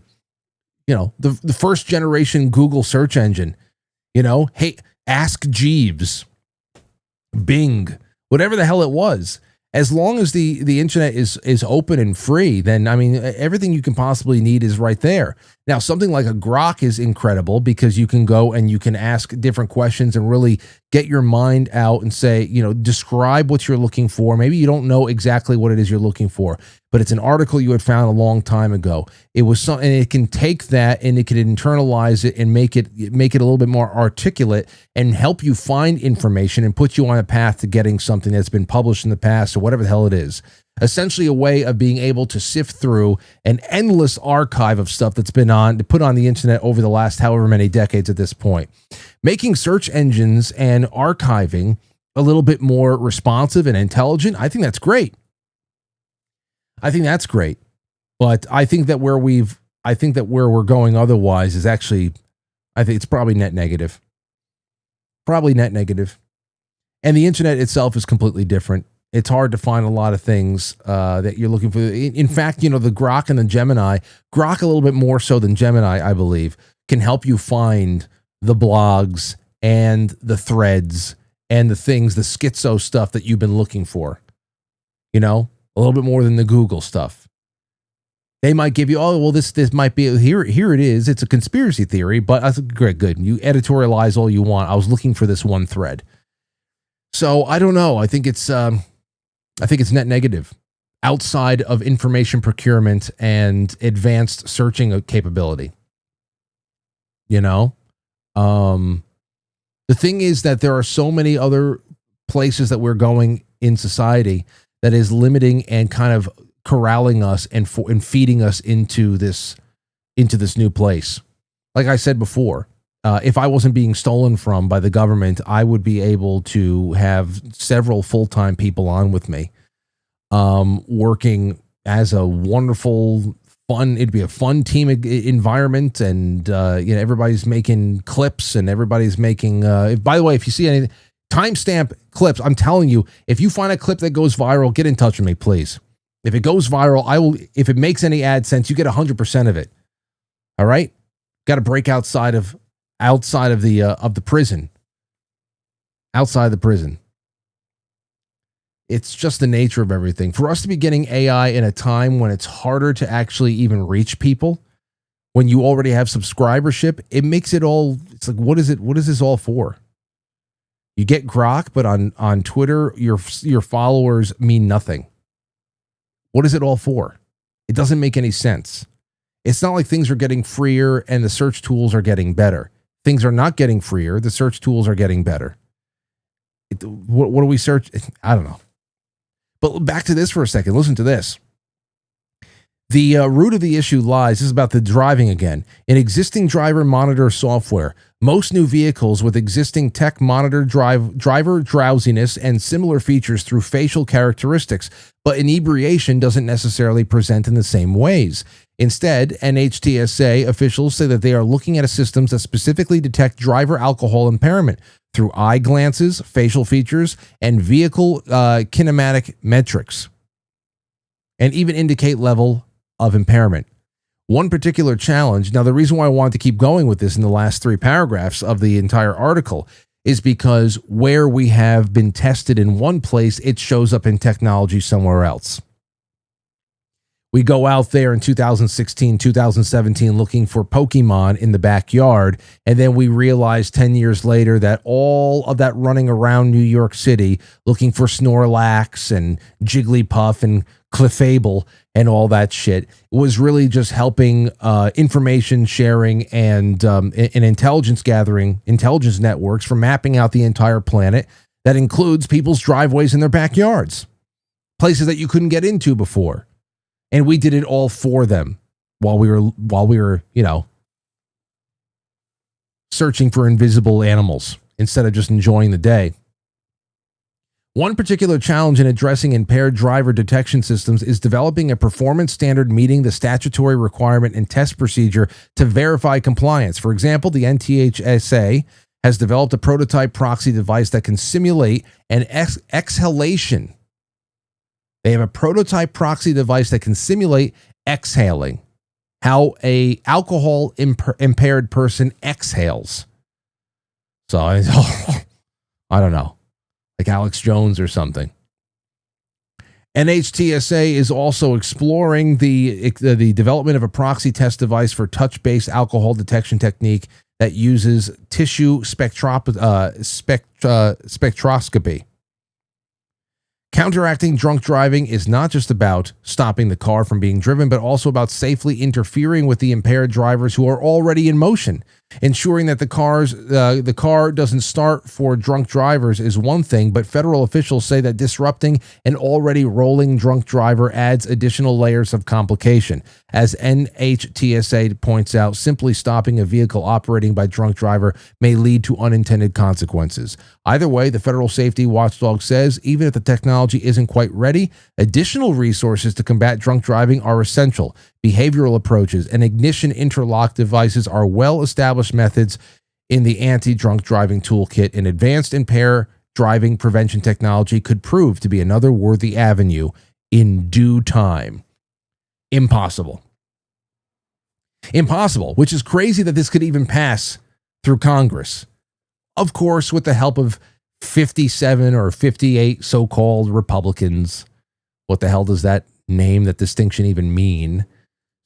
C: first generation Google search engine, hey, Ask Jeeves, Bing, whatever the hell it was. As long as the internet is open and free, then, I mean, everything you can possibly need is right there. Now, something like a Grok is incredible because you can go and you can ask different questions and really get your mind out and say, describe what you're looking for. Maybe you don't know exactly what it is you're looking for, but it's an article you had found a long time ago. It was something, and it can take that and it can internalize it and make it a little bit more articulate and help you find information and put you on a path to getting something that's been published in the past or whatever the hell it is. Essentially a way of being able to sift through an endless archive of stuff that's been put on the internet over the last however many decades at this point. Making search engines and archiving a little bit more responsive and intelligent, I think that's great. But I think that where we're going otherwise is actually, I think it's probably net negative. And the internet itself is completely different. It's hard to find a lot of things that you're looking for. In fact, the Grok and the Gemini, Grok a little bit more so than Gemini, I believe, can help you find the blogs and the threads and the things, the schizo stuff that you've been looking for. A little bit more than the Google stuff. They might give you, this might be, here it is. It's a conspiracy theory, but I think, great, good. You editorialize all you want. I was looking for this one thread. So I don't know. I think it's net negative outside of information procurement and advanced searching capability. The thing is that there are so many other places that we're going in society that is limiting and kind of corralling us and feeding us into this new place. Like I said before, if I wasn't being stolen from by the government, I would be able to have several full-time people on with me, working as a wonderful, fun. It'd be a fun team environment, and everybody's making clips, and everybody's making. By the way, if you see any timestamp clips, I'm telling you, if you find a clip that goes viral, get in touch with me, please. If it goes viral, I will. If it makes any AdSense, you get 100% of it. All right, got to break outside of the prison. Outside the prison. It's just the nature of everything. For us to be getting AI in a time when it's harder to actually even reach people, when you already have subscribership, it makes it all, it's like, what is this all for? You get Grok, but on Twitter, your followers mean nothing. What is it all for? It doesn't make any sense. It's not like things are getting freer and the search tools are getting better. Things are not getting freer. The search tools are getting better. What do we search? I don't know. But back to this for a second. Listen to this. The root of the issue lies, this is about the driving again, in existing driver monitor software. Most new vehicles with existing tech monitor driver drowsiness and similar features through facial characteristics, but inebriation doesn't necessarily present in the same ways. Instead, NHTSA officials say that they are looking at systems that specifically detect driver alcohol impairment through eye glances, facial features, and vehicle kinematic metrics, and even indicate level of impairment. One particular challenge, now the reason why I wanted to keep going with this in the last 3 paragraphs of the entire article is because where we have been tested in one place, it shows up in technology somewhere else. We go out there in 2016, 2017 looking for Pokemon in the backyard, and then we realize 10 years later that all of that running around New York City looking for Snorlax and Jigglypuff and Clefable and all that shit was really just helping information sharing and intelligence gathering, intelligence networks for mapping out the entire planet that includes people's driveways in their backyards, places that you couldn't get into before. And we did it all for them while we were, searching for invisible animals instead of just enjoying the day. One particular challenge in addressing impaired driver detection systems is developing a performance standard meeting the statutory requirement and test procedure to verify compliance. For example, the NTHSA has developed a prototype proxy device that can simulate an exhalation. They have a prototype proxy device that can simulate exhaling, how a alcohol impaired person exhales. So I don't know, like Alex Jones or something. NHTSA is also exploring the development of a proxy test device for touch-based alcohol detection technique that uses tissue spectroscopy. Counteracting drunk driving is not just about stopping the car from being driven, but also about safely interfering with the impaired drivers who are already in motion. Ensuring that the car doesn't start for drunk drivers is one thing, but federal officials say that disrupting an already rolling drunk driver adds additional layers of complication. As NHTSA points out, simply stopping a vehicle operating by drunk driver may lead to unintended consequences. Either way, the federal safety watchdog says even if the technology isn't quite ready, additional resources to combat drunk driving are essential. Behavioral approaches and ignition interlock devices are well-established methods in the anti-drunk driving toolkit, and advanced impaired driving prevention technology could prove to be another worthy avenue in due time. Impossible, which is crazy that this could even pass through Congress. Of course, with the help of 57 or 58 so-called Republicans. What the hell does that distinction even mean?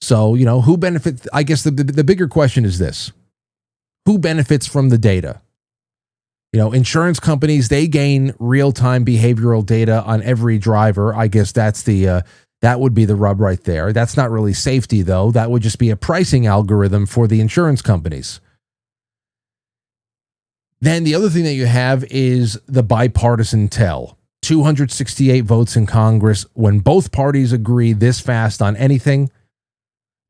C: So, who benefits? I guess the bigger question is this. Who benefits from the data? Insurance companies, they gain real-time behavioral data on every driver. I guess that's that would be the rub right there. That's not really safety, though. That would just be a pricing algorithm for the insurance companies. Then the other thing that you have is the bipartisan tell. 268 votes in Congress. When both parties agree this fast on anything,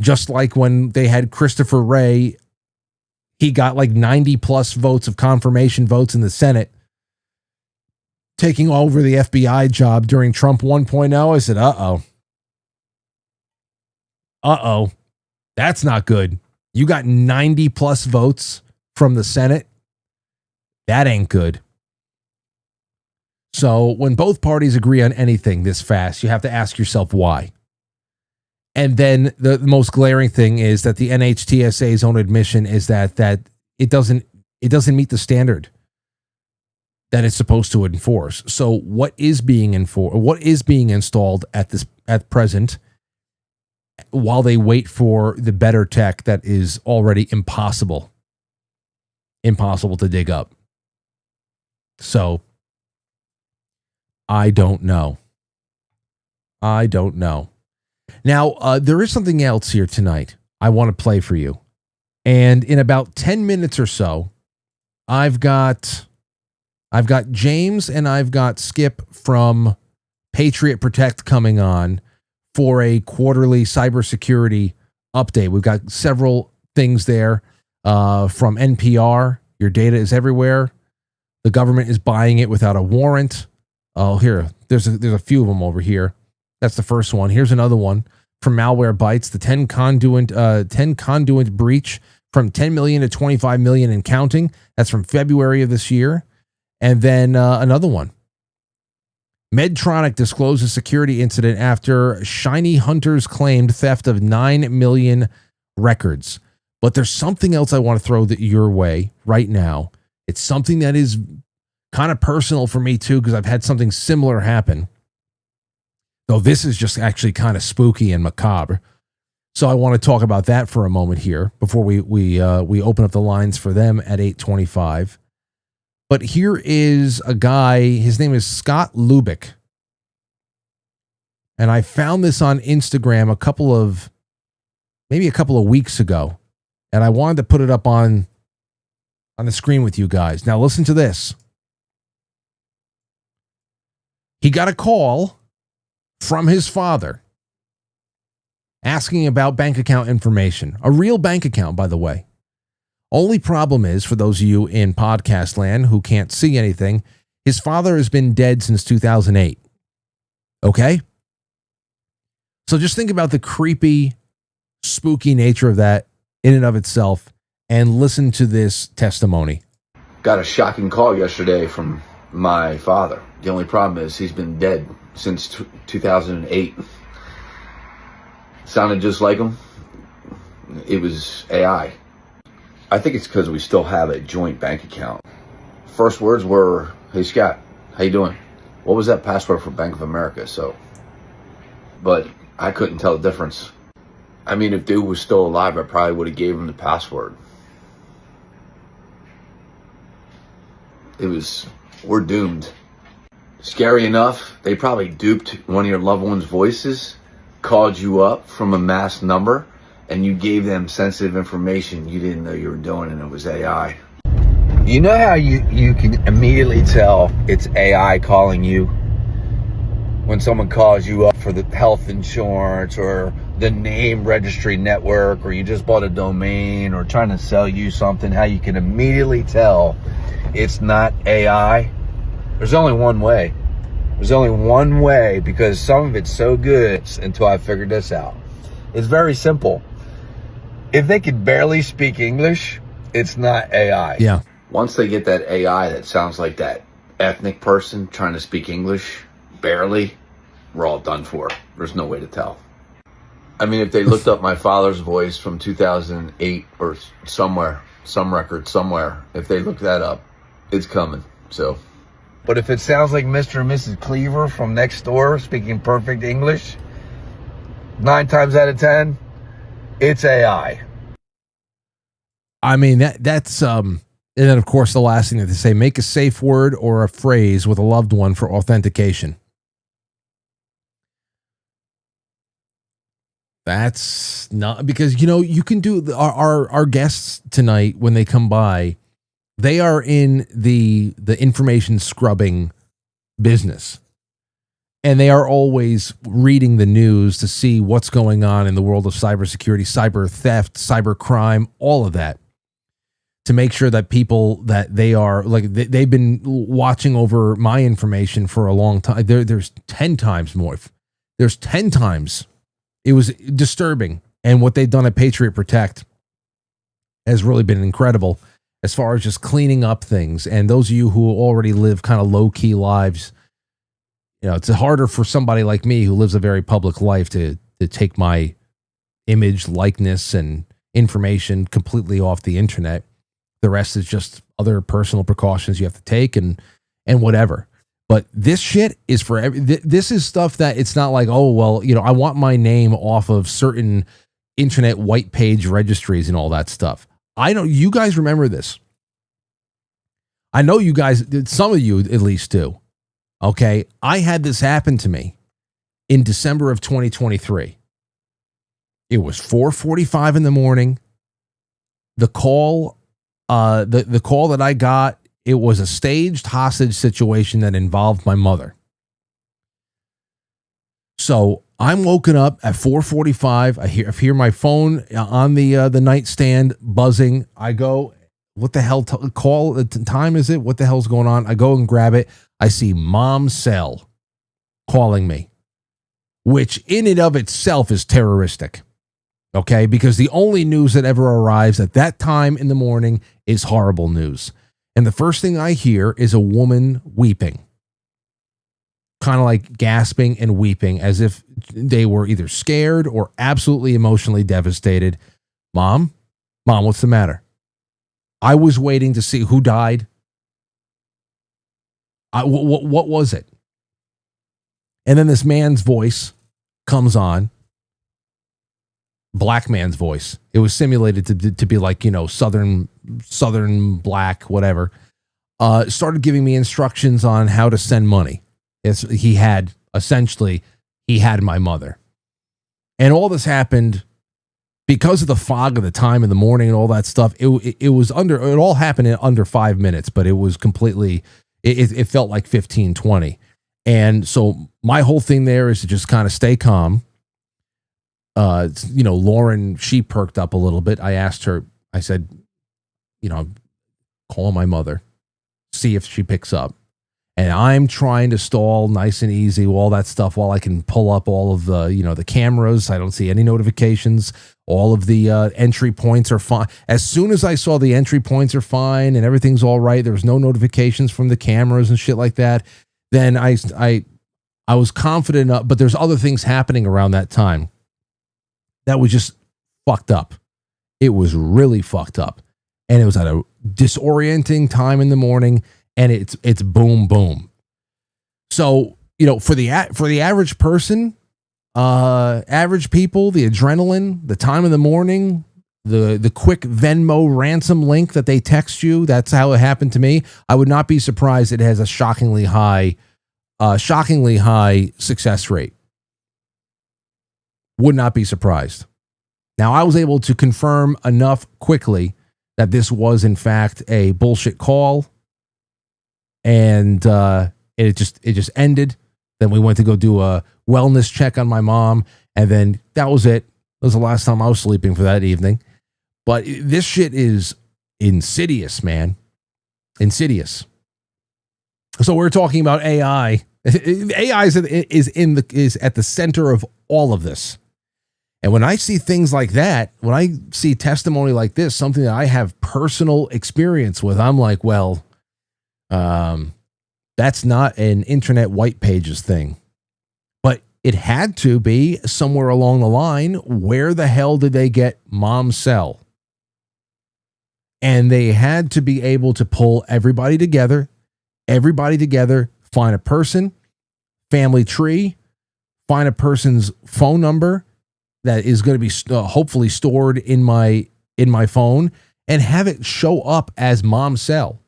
C: just like when they had Christopher Wray, he got like 90 plus votes of confirmation votes in the Senate, taking over the FBI job during Trump 1.0. I said, that's not good. You got 90 plus votes from the Senate. That ain't good. So when both parties agree on anything this fast, you have to ask yourself why. And then the most glaring thing is that the NHTSA's own admission is that it doesn't meet the standard that it's supposed to enforce. So what is being installed at present while they wait for the better tech that is already impossible to dig up? So I don't know. I don't know. Now, there is something else here tonight I want to play for you. And in about 10 minutes or so, I've got James and I've got Skip from Patriot Protect coming on for a quarterly cybersecurity update. We've got several things there from NPR. Your data is everywhere. The government is buying it without a warrant. Oh, here, there's a few of them over here. That's the first one. Here's another one from Malware Bytes, the 10 conduit breach from 10 million to 25 million and counting. That's from February of this year. And then another one. Medtronic discloses security incident after shiny hunters claimed theft of 9 million records. But there's something else I want to throw your way right now. It's something that is kind of personal for me too, because I've had something similar happen. Though this is just actually kind of spooky and macabre. So I want to talk about that for a moment here before we open up the lines for them at 8:25. But here is a guy, his name is Scott Lubick. And I found this on Instagram maybe a couple of weeks ago. And I wanted to put it up on the screen with you guys. Now listen to this. He got a call from his father asking about bank account information. A real bank account, by the way. Only problem is, for those of you in podcast land who can't see anything, his father has been dead since 2008. Okay? So just think about the creepy, spooky nature of that in and of itself, and listen to this testimony.
I: Got a shocking call yesterday from my father. The only problem is he's been dead since 2008. Sounded just like him. It was AI. I think it's because we still have a joint bank account. First words were, "Hey Scott, how you doing? What was that password for Bank of America?" But I couldn't tell the difference. I mean, if dude was still alive, I probably would have gave him the password. We're doomed. Scary enough, they probably duped one of your loved ones' voices, called you up from a masked number, and you gave them sensitive information you didn't know you were doing, and it was AI. You know how you can immediately tell it's AI calling you? When someone calls you up for the health insurance or the name registry network, or you just bought a domain or trying to sell you something, how you can immediately tell it's not AI? There's only one way. There's only one way, because some of it's so good until I figured this out. It's very simple. If they could barely speak English, it's not AI.
C: Yeah.
I: Once they get that AI that sounds like that ethnic person trying to speak English, barely, we're all done for. There's no way to tell. I mean, if they looked up my father's voice from 2008 or somewhere, some record somewhere, if they look that up, it's coming. So, but if it sounds like Mr. and Mrs. Cleaver from next door speaking perfect English, 9 times out of 10, it's AI.
C: I mean, that's and then of course the last thing that they say: make a safe word or a phrase with a loved one for authentication. That's not, because you can do our guests tonight when they come by. They are in the information scrubbing business, and they are always reading the news to see what's going on in the world of cybersecurity, cyber theft, cyber crime, all of that, to make sure that people that they are like they've been watching over my information for a long time. There's 10 times more. There's 10 times. It was disturbing, and what they've done at Patriot Protect has really been incredible as far as just cleaning up things. And those of you who already live kind of low-key lives, it's harder for somebody like me who lives a very public life to take my image, likeness, and information completely off the internet. The rest is just other personal precautions you have to take and whatever. But this shit is for this is stuff that it's not like, oh, well, I want my name off of certain internet white page registries and all that stuff. I know you guys remember this. I know you guys, some of you at least do. Okay. I had this happen to me, in December of 2023. It was 4:45 in the morning. The call, the call that I got, it was a staged hostage situation that involved my mother. So I'm woken up at 4:45. I hear my phone on the nightstand buzzing. I go, what the hell time is it? What the hell's going on? I go and grab it. I see Mom's cell calling me, which in and of itself is terroristic. Okay, because the only news that ever arrives at that time in the morning is horrible news. And the first thing I hear is a woman weeping, kind of like gasping and weeping as if they were either scared or absolutely emotionally devastated. Mom, what's the matter? I was waiting to see who died. What was it? And then this man's voice comes on. Black man's voice. It was simulated to be like, southern black, whatever. Started giving me instructions on how to send money. He had my mother. And all this happened because of the fog of the time in the morning and all that stuff. It all happened in under 5 minutes, but it was completely, it felt like 15, 20. And so my whole thing there is to just kind of stay calm. Lauren, she perked up a little bit. I asked her, I said, call my mother, see if she picks up. And I'm trying to stall nice and easy, all that stuff, while I can pull up all of the, the cameras. I don't see any notifications. All of the entry points are fine. As soon as I saw the entry points are fine and everything's all right, there was no notifications from the cameras and shit like that, then I was confident enough, but there's other things happening around that time that was just fucked up. It was really fucked up. And it was at a disorienting time in the morning, and it's boom, boom. So, for the average person, average people, the adrenaline, the time of the morning, the quick Venmo ransom link that they text you, that's how it happened to me. I would not be surprised it has a shockingly high success rate. Would not be surprised. Now, I was able to confirm enough quickly that this was, in fact, a bullshit call. And it just ended. Then we went to go do a wellness check on my mom. And then that was it. That was the last time I was sleeping for that evening. But this shit is insidious, man. Insidious. So we're talking about AI. AI is at the center of all of this. And when I see things like that, when I see testimony like this, something that I have personal experience with, I'm like, well, that's not an internet white pages thing. But it had to be somewhere along the line. Where the hell did they get Mom's cell? And they had to be able to pull everybody together, find a person, family tree, find a person's phone number that is going to be hopefully stored in my phone, and have it show up as Mom's cell.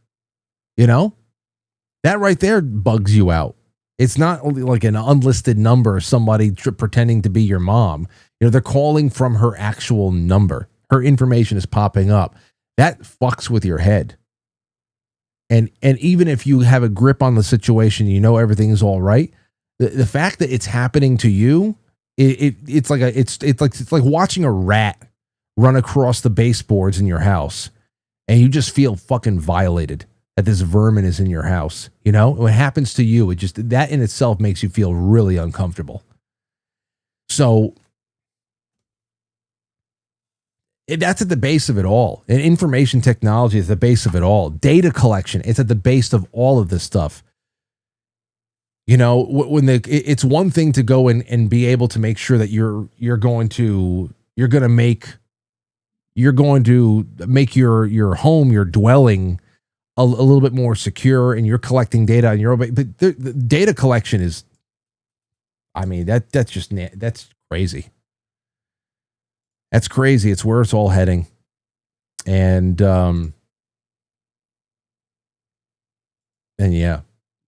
C: That right there bugs you out. It's not like an unlisted number, somebody pretending to be your mom. They're calling from her actual number. Her information is popping up. That fucks with your head. And even if you have a grip on the situation, everything's all right, the fact that it's happening to you, it's like watching a rat run across the baseboards in your house, and you just feel fucking violated that this vermin is in your house. When it happens to you, that in itself makes you feel really uncomfortable. So that's at the base of it all. And information technology is the base of it all. Data collection, it's at the base of all of this stuff. It's one thing to go in and be able to make sure that you're going to make your home, your dwelling, a little bit more secure, and you're collecting data on your own. But the data collection is, that's crazy. That's crazy. It's where it's all heading. And yeah,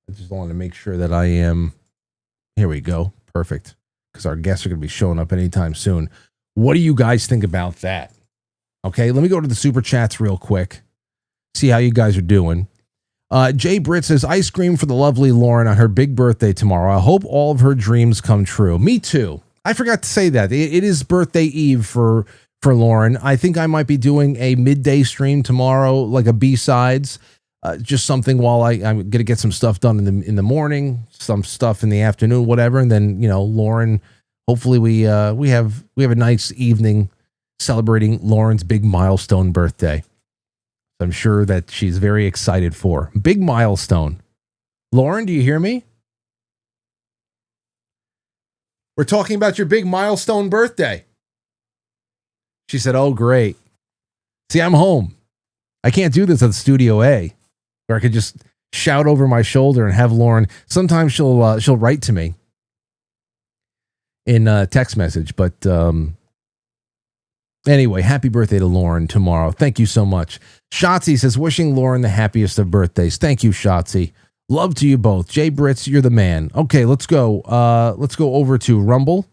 C: I just wanted to make sure that I am. Here we go. Perfect. because our guests are going to be showing up anytime soon. What do you guys think about that? Okay, let me go to the super chats real quick. See how you guys are doing. Jay Britt says, ice cream for the lovely Lauren on her big birthday tomorrow. I hope all of her dreams come true. Me too. I forgot to say that. It is birthday eve for Lauren. I think I might be doing a midday stream tomorrow, like a B-sides. Just something while I'm going to get some stuff done in the morning, some stuff in the afternoon, whatever. And then, Lauren, hopefully we have a nice evening celebrating Lauren's big milestone birthday. I'm sure that she's very excited for. Big milestone. Lauren, do you hear me? We're talking about your big milestone birthday. She said, oh, great. See, I'm home. I can't do this at Studio A, where I could just shout over my shoulder and have Lauren. Sometimes she'll write to me in a text message. But anyway, happy birthday to Lauren tomorrow. Thank you so much. Shotzi says, wishing Lauren the happiest of birthdays. Thank you, Shotzi. Love to you both. Jay Britz, you're the man. Okay, let's go. Let's go over to Rumble.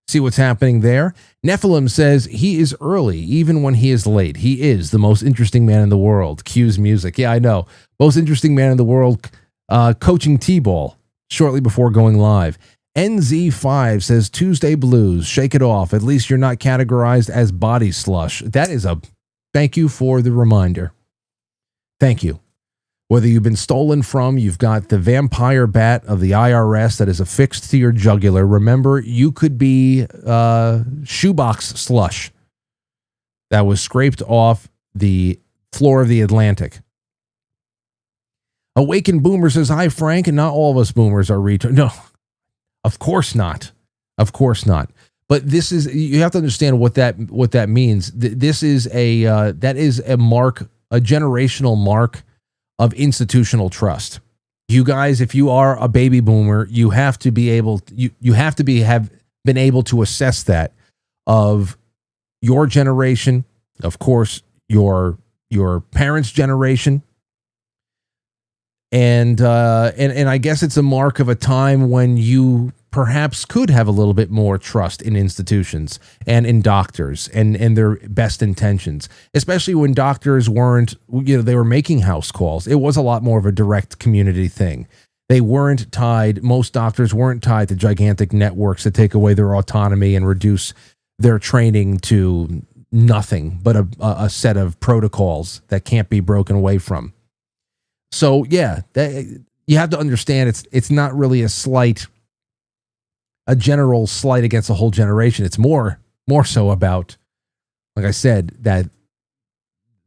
C: See what's happening there. Nephilim says he is early, even when he is late. He is the most interesting man in the world. Cues music. Yeah, I know. Most interesting man in the world, coaching T-ball shortly before going live. NZ5 says Tuesday blues. Shake it off. At least you're not categorized as body slush. That is a thank you for the reminder. Thank you. Whether you've been stolen from, you've got the vampire bat of the IRS that is affixed to your jugular. Remember, you could be shoebox slush that was scraped off the floor of the Atlantic. Awakened Boomer says, hi, Frank, and not all of us boomers are retards. No, of course not. Of course not. But this is, you have to understand what that means. This is that is a mark, a generational mark of institutional trust. You guys, if you are a baby boomer, you have to be able, you have to have been able to assess that of your generation, of course, your parents' generation. And I guess it's a mark of a time when you perhaps could have a little bit more trust in institutions and in doctors and their best intentions, especially when doctors weren't, they were making house calls. It was a lot more of a direct community thing. They weren't tied, most doctors weren't tied to gigantic networks that take away their autonomy and reduce their training to nothing but a set of protocols that can't be broken away from. So yeah, you have to understand it's not really a general slight against a whole generation. It's more so about, like I said, that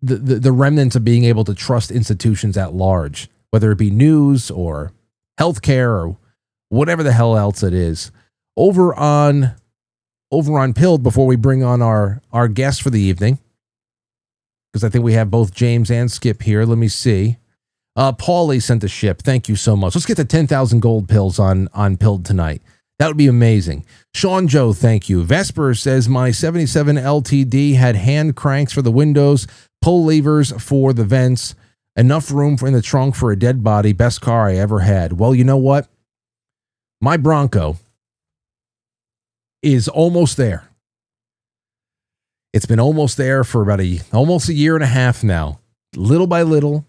C: the remnants of being able to trust institutions at large, whether it be news or healthcare or whatever the hell else it is. Over on Pilled, before we bring on our guest for the evening, because I think we have both James and Skip here. Let me see. Paulie sent a ship. Thank you so much. Let's get to 10,000 gold pills on Pilled tonight. That would be amazing. Sean Joe, thank you. Vesper says, my 77 LTD had hand cranks for the windows, pull levers for the vents, enough room in the trunk for a dead body. Best car I ever had. Well, you know what? My Bronco is almost there. It's been almost there for about almost a year and a half now. Little by little.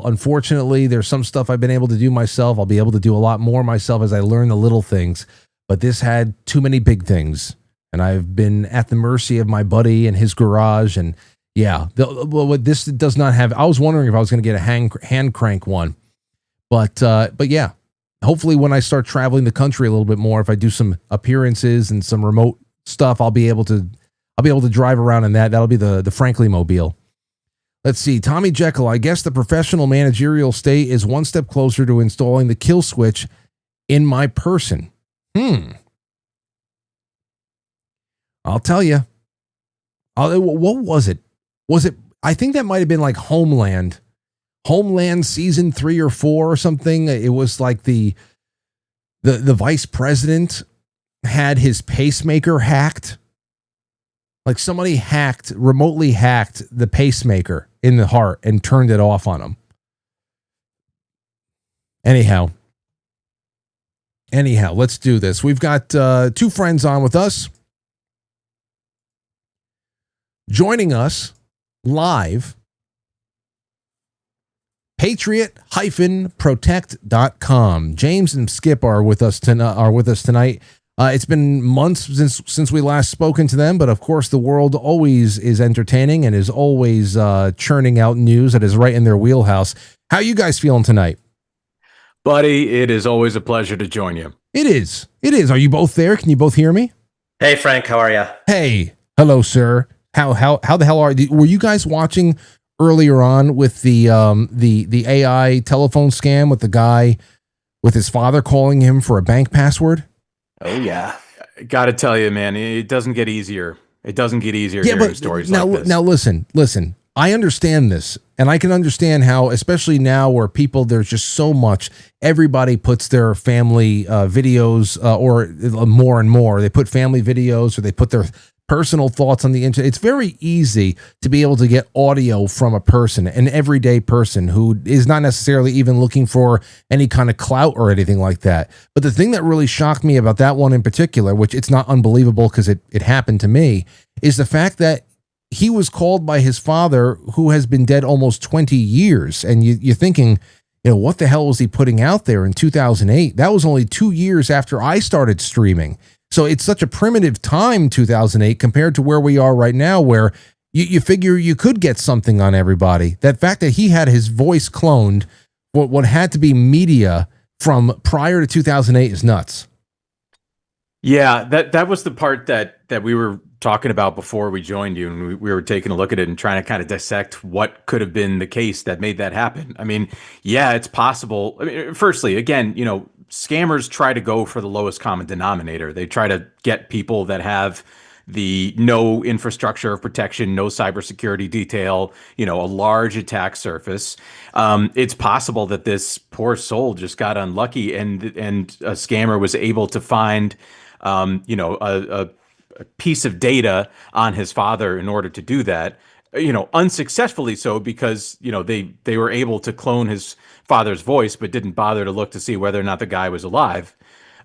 C: Unfortunately, there's some stuff I've been able to do myself. I'll be able to do a lot more myself as I learn the little things. But this had too many big things. And I've been at the mercy of my buddy and his garage. And yeah, this does not have. I was wondering if I was going to get a hand crank one. But yeah, hopefully when I start traveling the country a little bit more, if I do some appearances and some remote stuff, I'll be able to drive around in that. That'll be the Frankly Mobile. Let's see. Tommy Jekyll, I guess the professional managerial state is one step closer to installing the kill switch in my person. I'll tell you. What was it? I think that might have been like Homeland season 3 or 4 or something. It was like the vice president had his pacemaker hacked. Like somebody remotely hacked the pacemaker in the heart and turned it off on him. Anyhow, Anyhow, let's do this. We've got two friends on with us. Joining us live, patriot-protect.com. James and Skip are with us tonight. It's been months since we last spoken to them, but of course the world always is entertaining and is always churning out news that is right in their wheelhouse. How are you guys feeling tonight?
J: Buddy, it is always a pleasure to join you.
C: It is. Are you both there? Can you both hear me?
K: Hey, Frank, how are you?
C: Hey, hello, sir. How the hell are you? Were you guys watching earlier on with the AI telephone scam with the guy with his father calling him for a bank password?
K: Oh yeah.
J: Got to tell you, man, it doesn't get easier. It doesn't get easier hearing stories like this.
C: Now listen. I understand this, and I can understand how, especially now where there's just so much, everybody puts their family videos or more and more. They put family videos or they put their personal thoughts on the internet. It's very easy to be able to get audio from a person, an everyday person who is not necessarily even looking for any kind of clout or anything like that. But the thing that really shocked me about that one in particular, which it's not unbelievable because it happened to me, is the fact that he was called by his father, who has been dead almost 20 years. And you're thinking, what the hell was he putting out there in 2008? That was only 2 years after I started streaming. So it's such a primitive time, 2008, compared to where we are right now, where you figure you could get something on everybody. That fact that he had his voice cloned, what had to be media from prior to 2008 is nuts.
J: Yeah, that was the part that we were talking about before we joined you, and we were taking a look at it and trying to kind of dissect what could have been the case that made that happen. I mean, yeah, it's possible. I mean, firstly, again, scammers try to go for the lowest common denominator. They try to get people that have the no infrastructure of protection, no cybersecurity detail, a large attack surface. It's possible that this poor soul just got unlucky and a scammer was able to find a piece of data on his father in order to do that, unsuccessfully so, because, they were able to clone his father's voice, but didn't bother to look to see whether or not the guy was alive.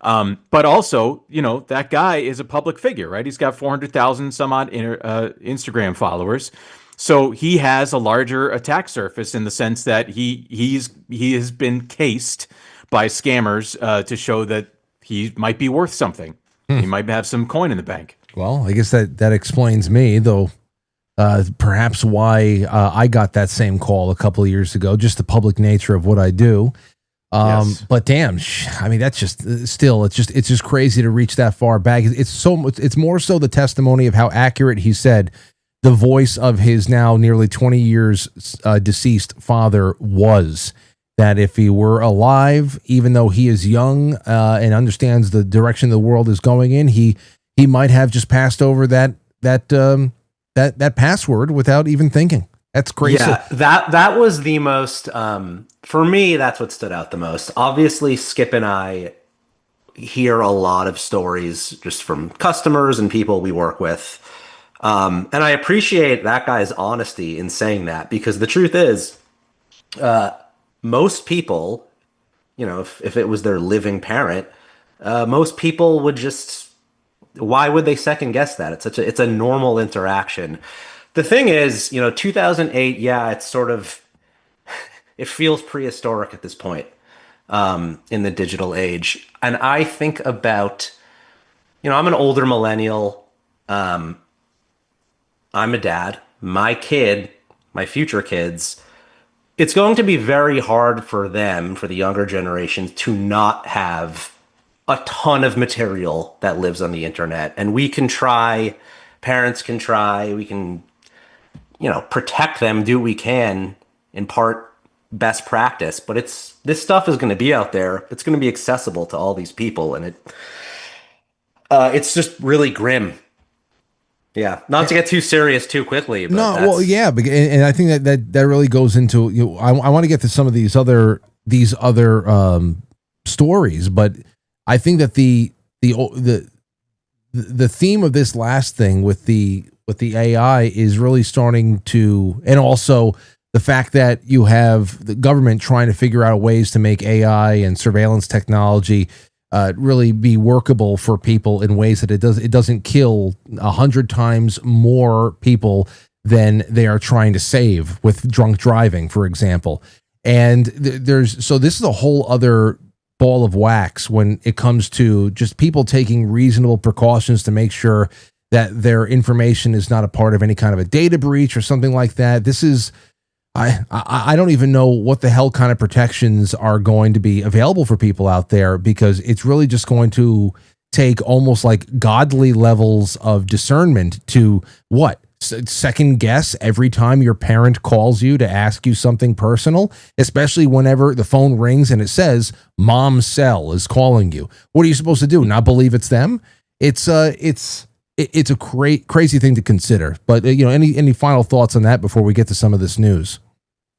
J: But also, that guy is a public figure, right? He's got 400,000 some odd Instagram followers. So he has a larger attack surface in the sense that he has been cased by scammers to show that he might be worth something. He might have some coin in the bank.
C: Well, I guess that explains me, though. Perhaps why I got that same call a couple of years ago, just the public nature of what I do. Yes. But damn, I mean, that's just still, it's just crazy to reach that far back. It's more so the testimony of how accurate he said the voice of his now nearly 20 years deceased father was. That if he were alive, even though he is young and understands the direction the world is going in, he might have just passed over that password without even thinking. That's crazy.
K: Yeah, that was the most for me. That's what stood out the most. Obviously, Skip and I hear a lot of stories just from customers and people we work with, and I appreciate that guy's honesty in saying that, because the truth is, most people, if it was their living parent, most people would just, why would they second guess that? It's a normal interaction. The thing is, 2008, yeah, it's sort of, it feels prehistoric at this point in the digital age. And I think about, I'm an older millennial. I'm a dad. My kid, my future kids, it's going to be very hard for them, for the younger generations, to not have a ton of material that lives on the internet. And we can try, parents can try, we can, protect them, do what we can, in part best practice. But this stuff is going to be out there. It's going to be accessible to all these people. And it's just really grim. Yeah, not to get too serious too quickly. But
C: well, yeah, and I think that really goes into, I want to get to some of these other stories, but I think that the theme of this last thing with the AI is really starting to, and also the fact that you have the government trying to figure out ways to make AI and surveillance technology really be workable for people in ways that it doesn't kill 100 times more people than they are trying to save with drunk driving, for example. And this is a whole other ball of wax when it comes to just people taking reasonable precautions to make sure that their information is not a part of any kind of a data breach or something like that. This is, I don't even know what the hell kind of protections are going to be available for people out there, because it's really just going to take almost like godly levels of discernment to second guess every time your parent calls you to ask you something personal, especially whenever the phone rings and it says mom's cell is calling you. What are you supposed to do? Not believe it's them? It's a crazy thing to consider. But any final thoughts on that before we get to some of this news?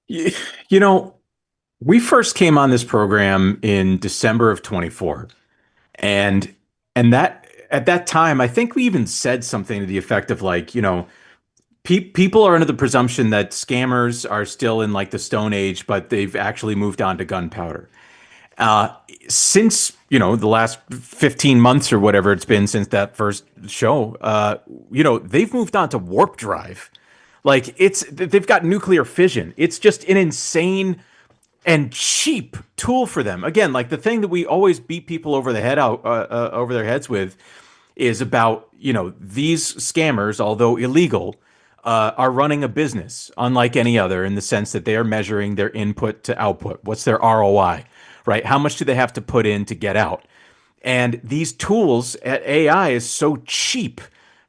J: We first came on this program in December of 24, and that at that time, I think we even said something to the effect of like, people are under the presumption that scammers are still in like the Stone Age, but they've actually moved on to gunpowder. Since, the last 15 months or whatever it's been since that first show, they've moved on to warp drive. Like they've got nuclear fission. It's just an insane and cheap tool for them. Again, like the thing that we always beat people over the head over their heads with is about, these scammers, although illegal, are running a business unlike any other, in the sense that they are measuring their input to output. What's their ROI, right? How much do they have to put in to get out? And these tools at AI is so cheap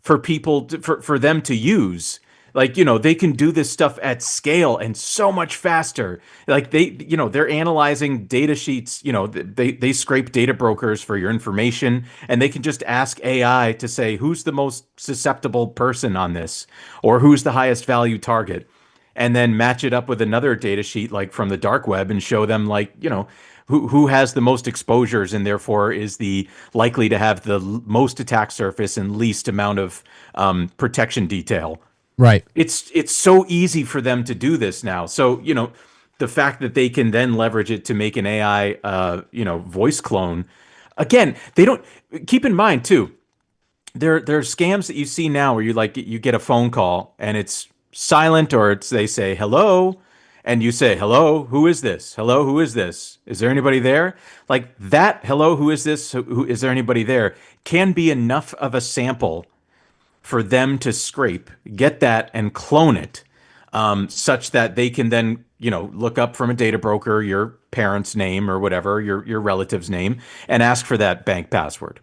J: for people for them to use. Like, they can do this stuff at scale and so much faster. Like they're analyzing data sheets, they scrape data brokers for your information, and they can just ask AI to say, who's the most susceptible person on this, or who's the highest value target, and then match it up with another data sheet like from the dark web and show them like, who has the most exposures and therefore is the likely to have the most attack surface and least amount of protection detail.
C: Right.
J: It's so easy for them to do this now. So, the fact that they can then leverage it to make an AI, voice clone. Again, they don't keep in mind too. There are scams that you see now where you get a phone call and it's silent, or they say hello, and you say, hello, who is this? Hello, who is this? Is there anybody there? Like that, hello, who is this? Who is there anybody there? Can be enough of a sample for them to scrape, get that, and clone it, such that they can then, look up from a data broker your parent's name or whatever, your relative's name, and ask for that bank password.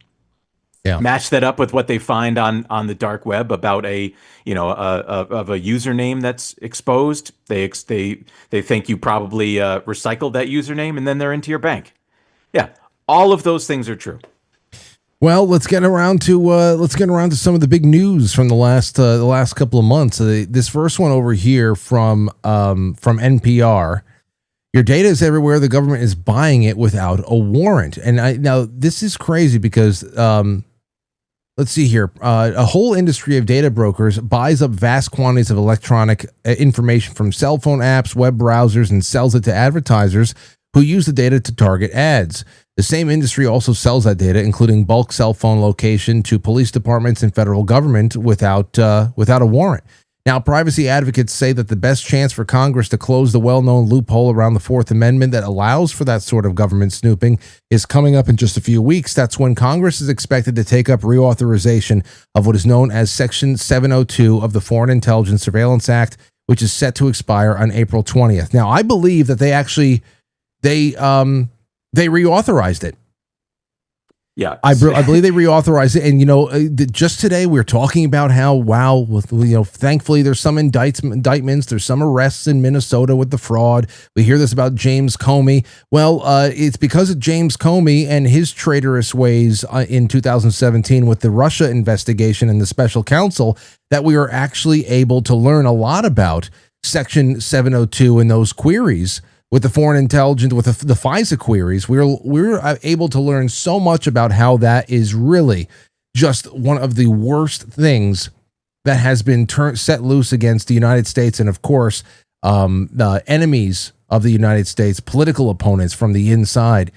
C: Yeah.
J: Match that up with what they find on the dark web about of a username that's exposed. They think you probably recycled that username, and then they're into your bank. Yeah, all of those things are true.
C: Well, let's get around to some of the big news from the last couple of months. This first one over here from NPR. Your data is everywhere. The government is buying it without a warrant. And now this is crazy because let's see here. A whole industry of data brokers buys up vast quantities of electronic information from cell phone apps, web browsers, and sells it to advertisers who use the data to target ads. The same industry also sells that data, including bulk cell phone location, to police departments and federal government without a warrant. Now, privacy advocates say that the best chance for Congress to close the well-known loophole around the Fourth Amendment that allows for that sort of government snooping is coming up in just a few weeks. That's when Congress is expected to take up reauthorization of what is known as Section 702 of the Foreign Intelligence Surveillance Act, which is set to expire on April 20th. Now, I believe that they reauthorized it.
J: Yeah,
C: I believe they reauthorized it. And, just today we were talking about how, thankfully there's some indictments, there's some arrests in Minnesota with the fraud. We hear this about James Comey. Well, it's because of James Comey and his traitorous ways in 2017 with the Russia investigation and the special counsel that we were actually able to learn a lot about Section 702 and those queries. With the foreign intelligence, with the FISA queries, we're able to learn so much about how that is really just one of the worst things that has been set loose against the United States, and of course, the enemies of the United States, political opponents from the inside.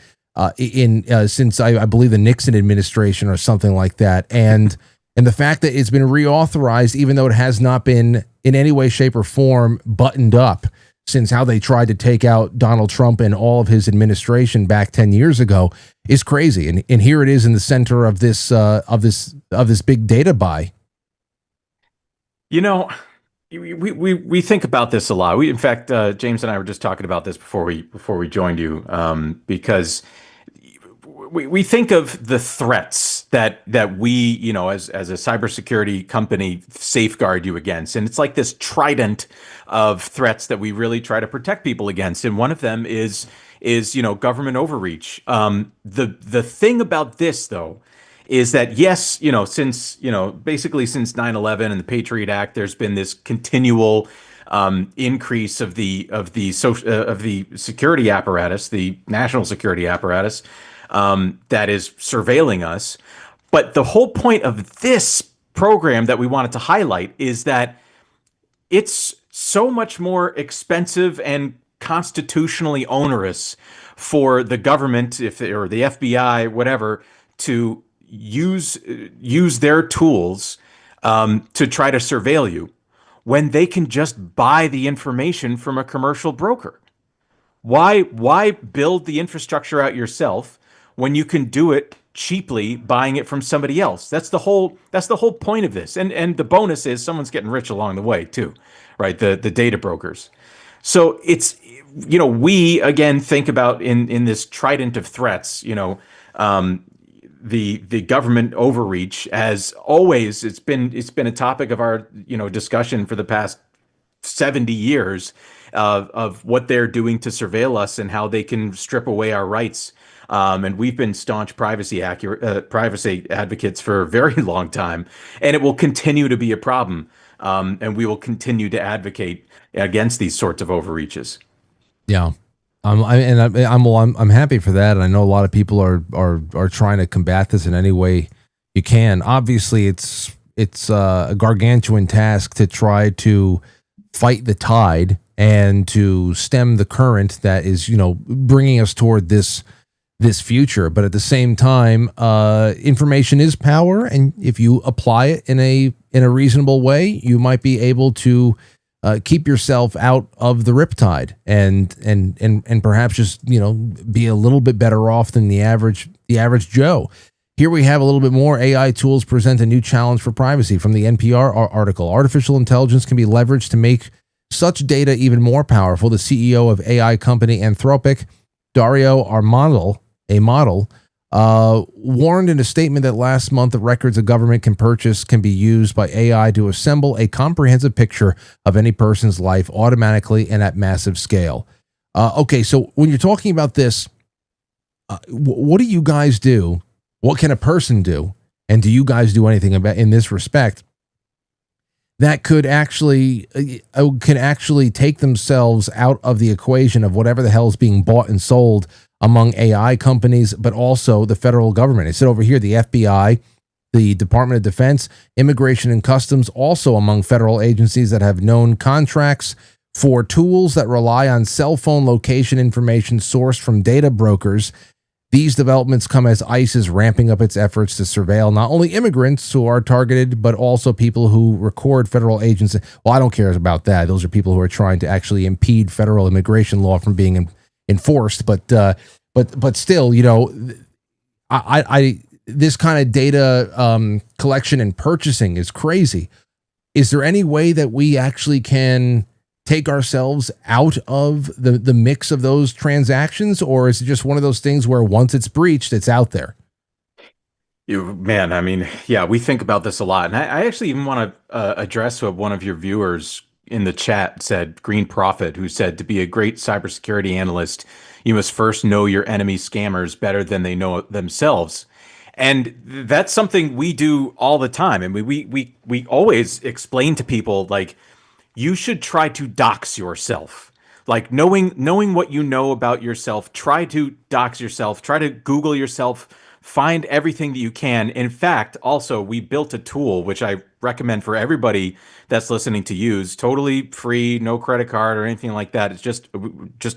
C: since I believe the Nixon administration or something like that, and the fact that it's been reauthorized, even though it has not been in any way, shape, or form buttoned up since how they tried to take out Donald Trump and all of his administration back 10 years ago, is crazy. And here it is in the center of this big data buy.
J: You know, we think about this a lot. In fact, James and I were just talking about this before we joined you, because we think of the threats that we, you know, as a cybersecurity company, safeguard you against, and it's like this trident of threats that we really try to protect people against. And one of them is you know, government overreach. The thing about this, though, is that yes, you know, since, you know, basically since 9/11 and the Patriot Act, there's been this continual increase of the security apparatus, the national security apparatus, that is surveilling us. But the whole point of this program that we wanted to highlight is that it's so much more expensive and constitutionally onerous for the government, or the FBI, whatever, to use their tools to try to surveil you, when they can just buy the information from a commercial broker. Why build the infrastructure out yourself when you can do it cheaply buying it from somebody else? That's the whole point of this. And the bonus is someone's getting rich along the way too, right? The data brokers. So it's, you know, we again think about in this trident of threats, you know, the government overreach. As always, it's been a topic of our, you know, discussion for the past 70 years of what they're doing to surveil us and how they can strip away our rights. And we've been staunch privacy advocates for a very long time, and it will continue to be a problem. And we will continue to advocate against these sorts of overreaches. Yeah. I'm happy for that. And I know a lot of people are trying to combat this in any way you can. Obviously it's a gargantuan task to try to fight the tide and to stem the current that is, you know, bringing us toward this future. But at the same time, information is power, and if you apply it in a reasonable way, you might be able to keep yourself out of the riptide and perhaps just, you know, be a little bit better off than the average Joe. Here we have a little bit more. AI tools present a new challenge for privacy from the NPR article. Artificial intelligence can be leveraged to make such data even more powerful. The CEO of AI company Nootropic, Dario Armando, warned in a statement that last month the records a government can purchase can be used by AI to assemble a comprehensive picture of any person's life automatically and at massive scale. Okay, so when you're talking about this, what do you guys do? What can a person do? And do you guys do anything about in this respect that could actually take themselves out of the equation of whatever the hell is being bought and sold among AI companies, but also the federal government? I said over here, the FBI, the Department of Defense, Immigration and Customs, also among federal agencies that have known contracts for tools that rely on cell phone location information sourced from data brokers. These developments come as ICE is ramping up its efforts to surveil not only immigrants who are targeted, but also people who record federal agents. Well, I don't care about that. Those are people who are trying to actually impede federal immigration law from being enforced. But still, you know, I this kind of data collection and purchasing is crazy. Is there any way that we actually can take ourselves out of the mix of those transactions, or is it just one of those things where once it's breached, it's out there? Man, I mean, yeah, we think about this a lot. And I actually even want to address what one of your viewers in the chat said, Green Prophet, who said, to be a great cybersecurity analyst, you must first know your enemy scammers better than they know themselves. And that's something we do all the time. And we always explain to people, like, you should try to dox yourself. Like, knowing what you know about yourself, try to dox yourself, try to Google yourself, find everything that you can. In fact, also, we built a tool, which I recommend for everybody that's listening to use, totally free, no credit card or anything like that. It's just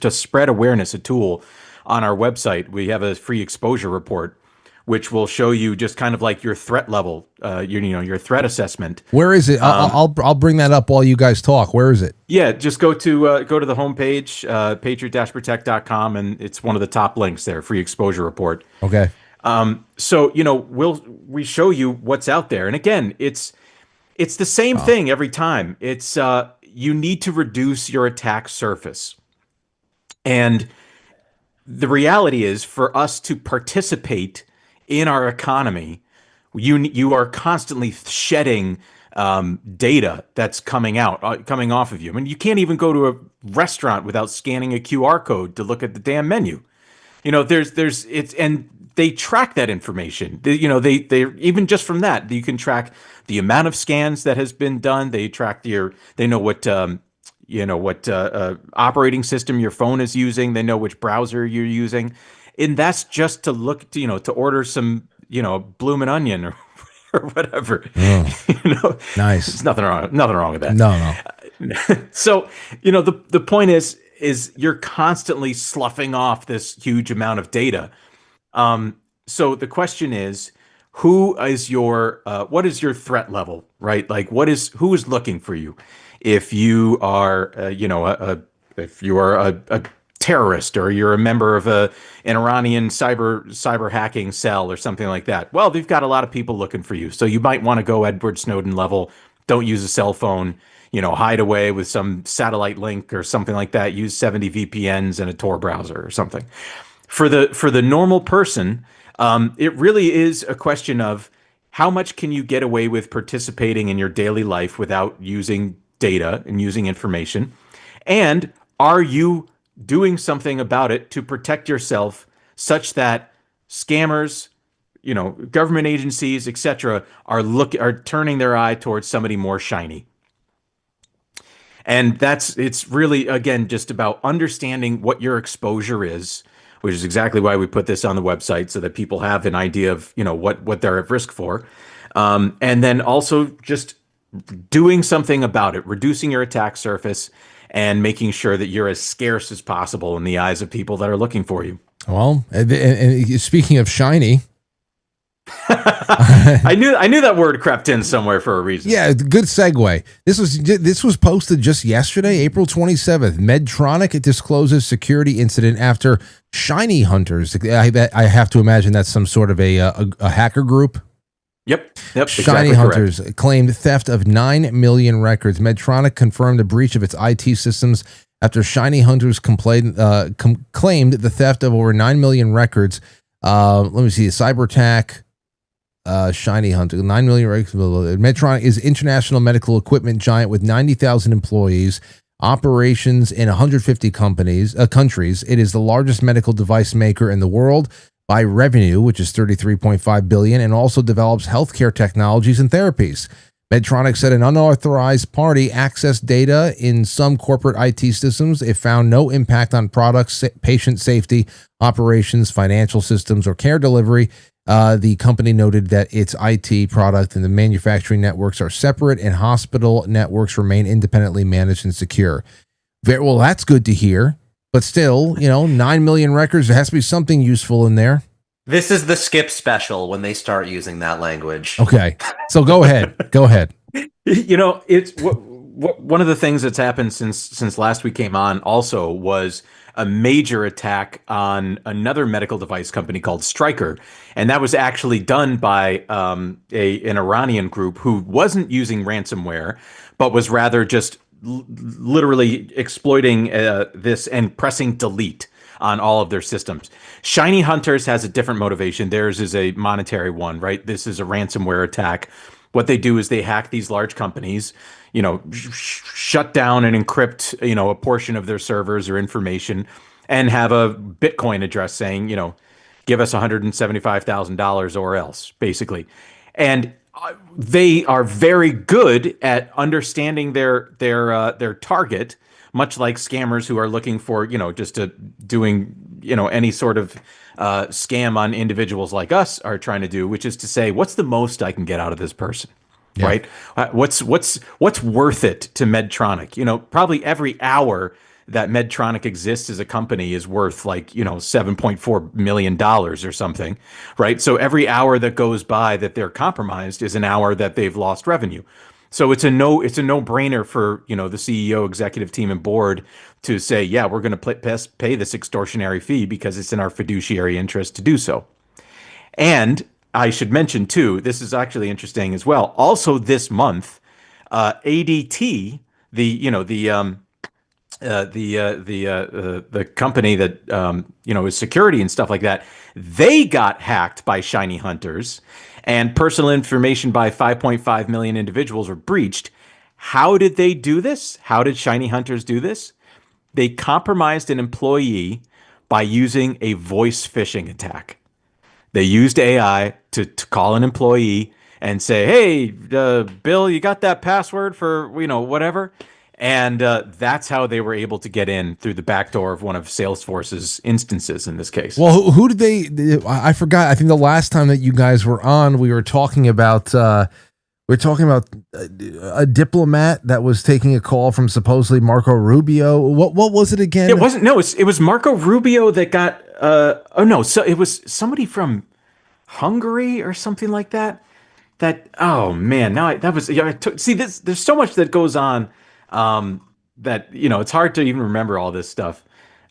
J: to spread awareness, a tool on our website. We have a free exposure report, which will show you just kind of like your threat level, your threat assessment.
C: Where is it? I'll bring that up while you guys talk. Where is it?
J: Yeah, just go to the homepage, patriot-protect.com, and it's one of the top links there, free exposure report.
C: Okay.
J: So, we show you what's out there. And again, it's the same thing every time. It's you need to reduce your attack surface. And the reality is, for us to participate in our economy, you are constantly shedding data that's coming off of you. I mean, you can't even go to a restaurant without scanning a QR code to look at the damn menu. And they track that information. They even just from that, you can track the amount of scans that has been done. They track they know what operating system your phone is using. They know which browser you're using. And that's just to look to order some, bloomin' onion or whatever.
C: Oh, nice.
J: There's nothing wrong with that.
C: No.
J: So, the point is you're constantly sloughing off this huge amount of data. So the question is, what is your threat level, right? Like who is looking for you? If you are, if you are a terrorist, or you're a member of an Iranian cyber hacking cell or something like that, well, they've got a lot of people looking for you. So you might want to go Edward Snowden level. Don't use a cell phone. Hide away with some satellite link or something like that. Use 70 VPNs and a Tor browser or something. For the normal person, it really is a question of how much can you get away with participating in your daily life without using data and using information, and are you doing something about it to protect yourself such that scammers, government agencies, etc., are turning their eye towards somebody more shiny. And it's really, again, just about understanding what your exposure is, which is exactly why we put this on the website, so that people have an idea of, what they're at risk for. And then also just doing something about it, reducing your attack surface, and making sure that you're as scarce as possible in the eyes of people that are looking for you.
C: Well, and speaking of shiny,
J: I knew that word crept in somewhere for a reason.
C: Yeah, good segue. This was posted just yesterday, April 27th. Medtronic discloses security incident after shiny hunters. I have to imagine that's some sort of a hacker group.
J: Yep.
C: Shiny
J: exactly
C: hunters
J: correct.
C: claimed theft of 9 million records. Medtronic confirmed a breach of its IT systems after shiny hunters claimed the theft of over 9 million records. Let me see. A cyber attack. Shiny hunter, 9 million records. Medtronic is international medical equipment giant with 90,000 employees, operations in 150 countries. It is the largest medical device maker in the world by revenue, which is $33.5 billion, and also develops healthcare technologies and therapies. Medtronic said an unauthorized party accessed data in some corporate IT systems. It found no impact on products, patient safety, operations, financial systems, or care delivery. The company noted that its IT product and the manufacturing networks are separate, and hospital networks remain independently managed and secure. Well, that's good to hear. But still, 9 million records, there has to be something useful in there.
K: This is the skip special when they start using that language.
C: Okay. So go ahead. Go ahead.
J: It's one of the things that's happened since last we came on also was a major attack on another medical device company called Stryker. And that was actually done by an Iranian group who wasn't using ransomware, but was rather just literally exploiting this and pressing delete on all of their systems. Shiny Hunters has a different motivation. Theirs is a monetary one, right? This is a ransomware attack. What they do is they hack these large companies, shut down and encrypt, a portion of their servers or information, and have a Bitcoin address saying, give us $175,000 or else, basically. And they are very good at understanding their target, much like scammers who are looking for, doing, any sort of scam on individuals like us are trying to do, which is to say, what's the most I can get out of this person, right? What's worth it to Medtronic? Probably every hour that Medtronic exists as a company is worth like, $7.4 million or something, right? So every hour that goes by that they're compromised is an hour that they've lost revenue. So it's a no-brainer for, the CEO, executive team, and board to say, yeah, we're going to pay this extortionary fee because it's in our fiduciary interest to do so. And I should mention too, this is actually interesting as well. Also this month, ADT, the company that is security and stuff like that, they got hacked by shiny hunters, and personal information by 5.5 million individuals were breached. How did they do this? How did shiny hunters do this? They compromised an employee by using a voice phishing attack. They used AI to call an employee and say, hey, Bill, you got that password for, whatever? And that's how they were able to get in through the back door of one of Salesforce's instances in this case.
C: Well, who did they? I forgot. I think the last time that you guys were on, we were talking about a diplomat that was taking a call from supposedly Marco Rubio. What was it again?
J: It wasn't. No, it was Marco Rubio that got. So it was somebody from Hungary or something like that. Oh man, see this. There's so much that goes on. That it's hard to even remember all this stuff.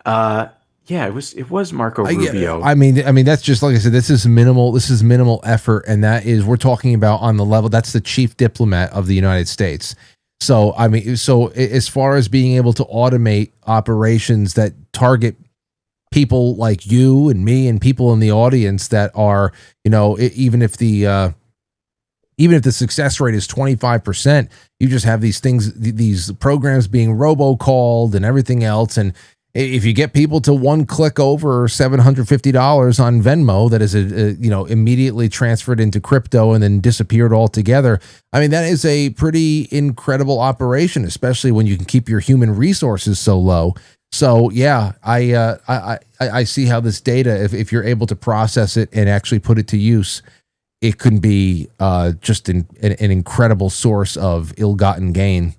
J: It was Marco Rubio.
C: I mean that's just like I said. This is minimal effort, and that is we're talking about on the level. That's the chief diplomat of the United States. So as far as being able to automate operations that target people like you and me and people in the audience that are even if the success rate is 25%, you just have these programs being robocalled and everything else. And if you get people to one click over $750 on Venmo, that is immediately transferred into crypto and then disappeared altogether. I mean, that is a pretty incredible operation, especially when you can keep your human resources so low. So yeah, I see how this data, if you're able to process it and actually put it to use, it can be just an incredible source of ill-gotten gain.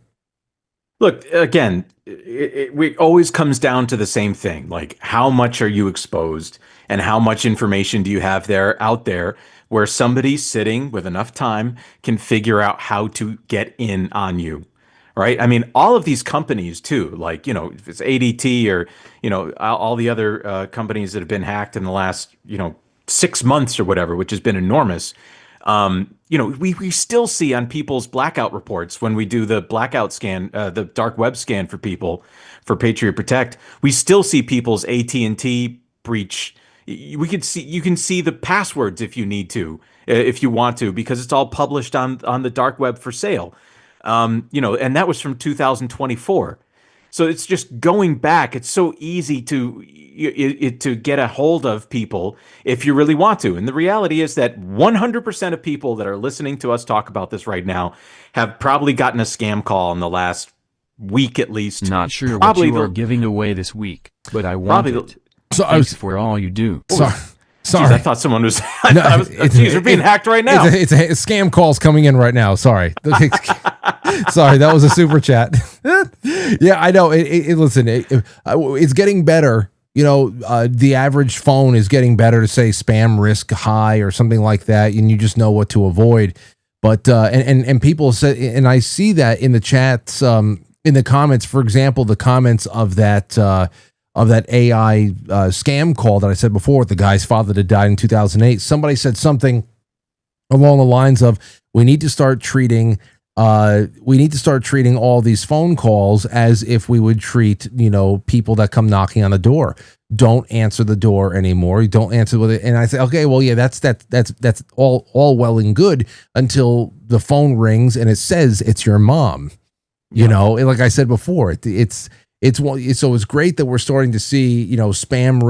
J: Look, again, it always comes down to the same thing. Like, how much are you exposed and how much information do you have out there where somebody sitting with enough time can figure out how to get in on you, right? I mean, all of these companies too, like, if it's ADT or, all the other companies that have been hacked in the last, 6 months or whatever, which has been enormous. We still see on people's blackout reports when we do the blackout scan, the dark web scan for people for Patriot Protect, we still see people's AT&T breach. You can see the passwords if you need to, if you want to, because it's all published on the dark web for sale. And that was from 2024. So it's just going back. It's so easy to get a hold of people if you really want to. And the reality is that 100% of people that are listening to us talk about this right now have probably gotten a scam call in the last week at least.
L: Not sure what you are giving away this week, but I want it.
C: So
L: Thanks for all you do.
C: Sorry.
J: Jeez, I thought someone was. We're being hacked right now.
C: It's a scam calls coming in right now. Sorry. Sorry, that was a super chat. Yeah, I know. It's getting better. The average phone is getting better to say spam risk high or something like that, and you just know what to avoid. But and people say, and I see that in the chats, in the comments. For example, the comments of that AI scam call that I said before with the guy's father that died in 2008. Somebody said something along the lines of, we need to start treating all these phone calls as if we would treat, people that come knocking on the door. Don't answer the door anymore. You don't answer with it. And I say, okay, well, yeah, that's all well and good until the phone rings and it says it's your mom. Like I said before, it's great that we're starting to see, spam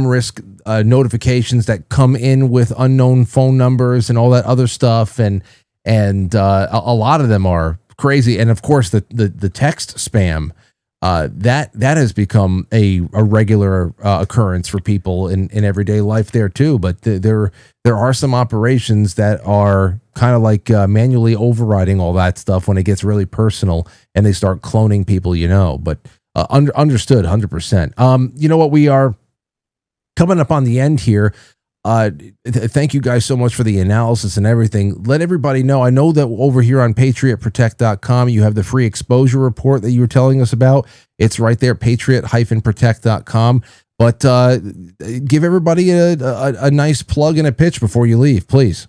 C: risk notifications that come in with unknown phone numbers and all that other stuff. And a lot of them are crazy. And of course the text spam, that has become a regular occurrence for people in everyday life there too. But there are some operations that are kind of like manually overriding all that stuff when it gets really personal and they start cloning people, but understood 100%. You know what? We are coming up on the end here. Thank you guys so much for the analysis and everything. Let everybody know. I know that over here on patriotprotect.com, you have the free exposure report that you were telling us about. It's right there, patriot-protect.com. But give everybody a nice plug and a pitch before you leave, please.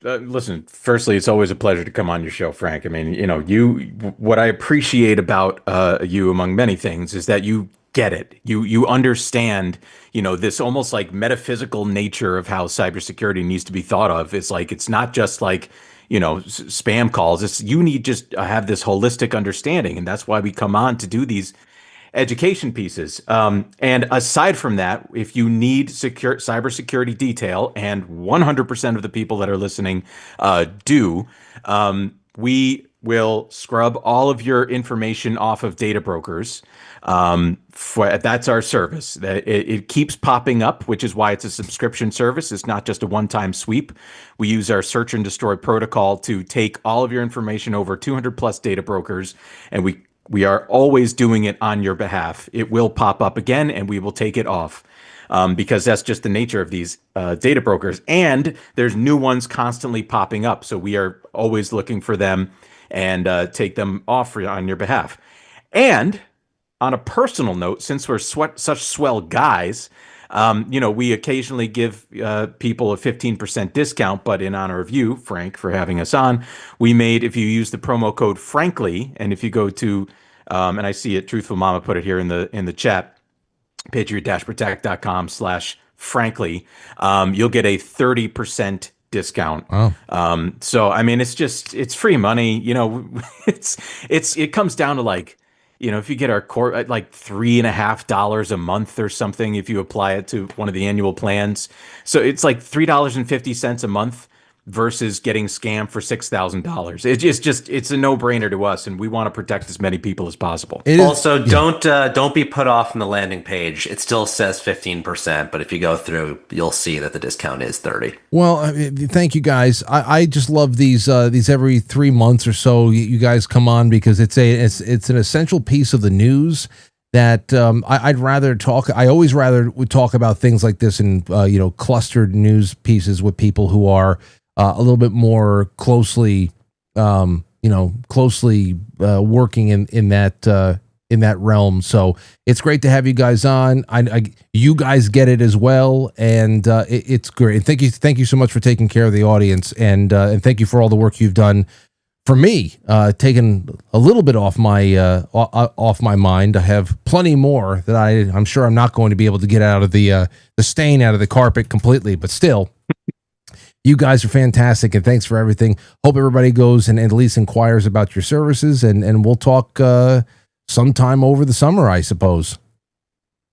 J: Listen, firstly, it's always a pleasure to come on your show, Frank. I mean, what I appreciate about you, among many things, is that you get it. You understand, this almost like metaphysical nature of how cybersecurity needs to be thought of. It's like, it's not just like, spam calls. It's, you need just have this holistic understanding. And that's why we come on to do these education pieces. And aside from that, if you need cybersecurity detail, and 100% of the people that are listening do, we will scrub all of your information off of data brokers. That's our service. It keeps popping up, which is why it's a subscription service. It's not just a one-time sweep. We use our search and destroy protocol to take all of your information over 200 plus data brokers, and we are always doing it on your behalf. It will pop up again, and we will take it off. Because that's just the nature of these data brokers. And there's new ones constantly popping up. So we are always looking for them and take them off on your behalf. And on a personal note, since we're such swell guys, we occasionally give people a 15% discount. But in honor of you, Frank, for having us on, we made, if you use the promo code Frankly, and if you go to, and I see it, Truthful Mama put it here in the chat, patriot-protect.com/frankly, you'll get a 30% discount.
C: Wow.
J: So I mean, it's free money. It comes down to like, if you get our core at like $3.50 a month or something, if you apply it to one of the annual plans. So it's like $3.50 a month versus getting scammed for $6,000. It's a no-brainer to us, and we want to protect as many people as possible.
K: Also, don't be put off on the landing page. It still says 15%, but if you go through, you'll see that the discount is 30.
C: Well, thank you guys. I just love these every 3 months or so. You guys come on because it's an essential piece of the news that I'd rather talk. I always rather would talk about things like this in clustered news pieces with people who are a little bit more closely working in that realm. So it's great to have you guys on. You guys get it as well, and it's great. And thank you so much for taking care of the audience, and thank you for all the work you've done for me, taking a little bit off my mind. I have plenty more that I'm sure I'm not going to be able to get out of the stain out of the carpet completely, but still. You guys are fantastic, and thanks for everything. Hope everybody goes and at least inquires about your services, and we'll talk sometime over the summer, I suppose.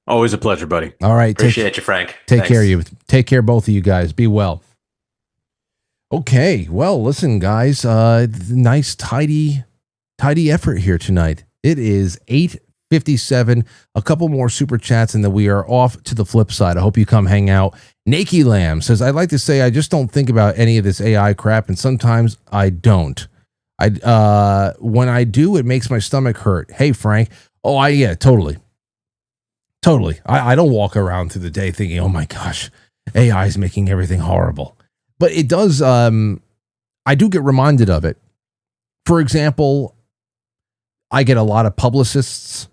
J: Always a pleasure, buddy.
C: All right.
K: Appreciate you, Frank.
C: Take care of you. Take care, both of you guys. Be well. Okay. Well, listen, guys, nice, tidy effort here tonight. It is 8:57. A couple more super chats, and then we are off to the flip side. I hope you come hang out. Nakey Lamb says, I'd like to say I just don't think about any of this AI crap, and sometimes I don't. When I do, it makes my stomach hurt. Hey, Frank. Oh, yeah, totally. I don't walk around through the day thinking, oh my gosh, AI is making everything horrible. But it does, I do get reminded of it. For example, I get a lot of publicists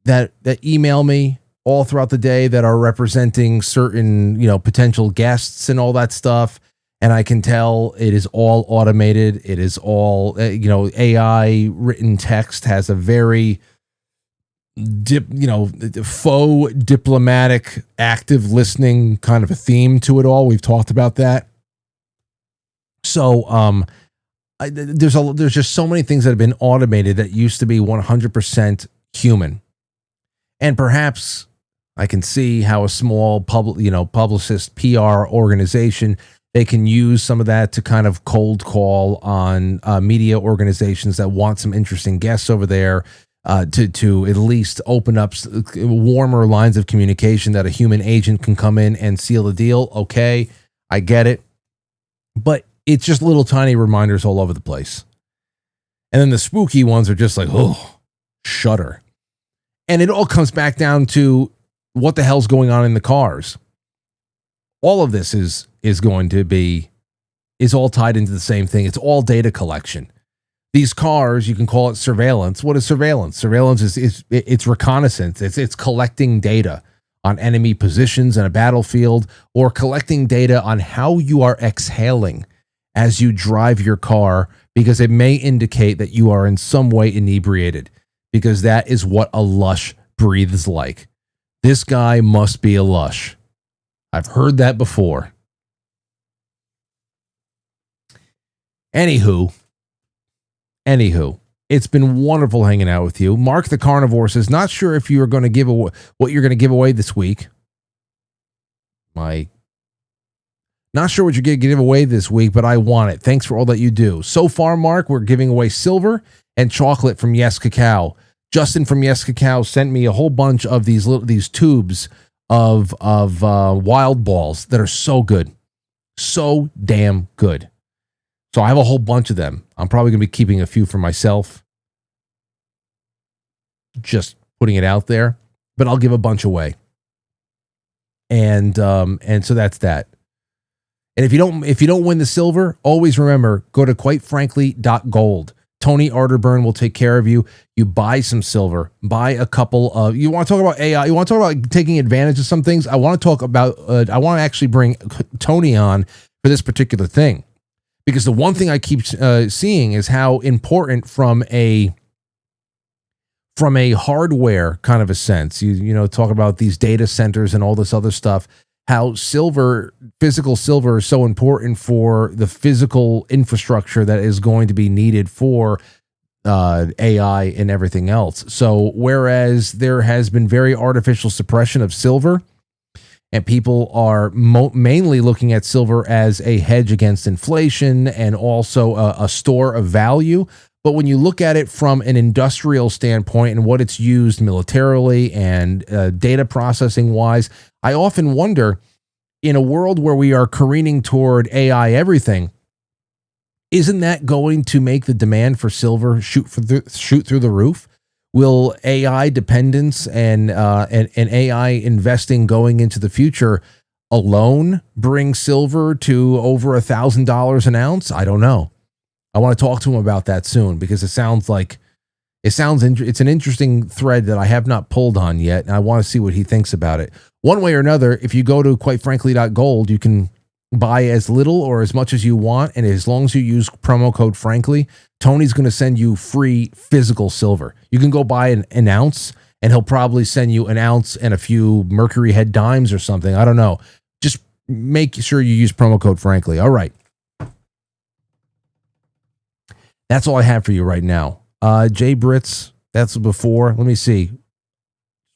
C: that email me all throughout the day that are representing certain, potential guests and all that stuff. And I can tell it is all automated. It is all, AI written text has a very, faux diplomatic, active listening kind of a theme to it all. We've talked about that. So, there's just so many things that have been automated that used to be 100% human. And perhaps I can see how a small publicist PR organization, they can use some of that to kind of cold call on media organizations that want some interesting guests over there. to at least open up warmer lines of communication that a human agent can come in and seal the deal. Okay, I get it. But it's just little tiny reminders all over the place. And then the spooky ones are just like, oh, shudder. And it all comes back down to what the hell's going on in the cars. All of this is all tied into the same thing. It's all data collection. These cars, you can call it surveillance. What is surveillance? Surveillance it's reconnaissance. It's collecting data on enemy positions in a battlefield, or collecting data on how you are exhaling as you drive your car, because it may indicate that you are in some way inebriated, because that is what a lush breathes like. This guy must be a lush. I've heard that before. Anywho, it's been wonderful hanging out with you. Mark the Carnivore says, not sure if you are going to give away what you're going to give away this week. Not sure what you're going to give away this week, but I want it. Thanks for all that you do. So far, Mark, we're giving away silver and chocolate from Yes Cacao. Justin from Yes Cacao sent me a whole bunch of these tubes of wild balls that are so good. So damn good. So I have a whole bunch of them. I'm probably going to be keeping a few for myself. Just putting it out there. But I'll give a bunch away. And so that's that. And if you don't win the silver, always remember, go to quitefrankly.gold. Tony Arterburn will take care of you. You buy some silver, buy a couple of, you want to talk about AI, you want to talk about taking advantage of some things. I want to talk about, I want to actually bring Tony on for this particular thing, because the one thing I keep seeing is how important from a hardware kind of a sense, you know, talk about these data centers and all this other stuff, how physical silver is so important for the physical infrastructure that is going to be needed for AI and everything else. So whereas there has been very artificial suppression of silver, and people are mainly looking at silver as a hedge against inflation and also a store of value. But when you look at it from an industrial standpoint and what it's used militarily and data processing wise, I often wonder, in a world where we are careening toward AI everything, isn't that going to make the demand for silver shoot through the roof? Will AI dependence and AI investing going into the future alone bring silver to over $1,000 an ounce? I don't know. I want to talk to him about that soon, because it's an interesting thread that I have not pulled on yet, and I want to see what he thinks about it. One way or another, if you go to quitefrankly.gold, you can buy as little or as much as you want, and as long as you use promo code Frankly, Tony's going to send you free physical silver. You can go buy an ounce, and he'll probably send you an ounce and a few Mercury head dimes or something. I don't know. Just make sure you use promo code Frankly. All right. That's all I have for you right now. Jay Brits, that's before. Let me see.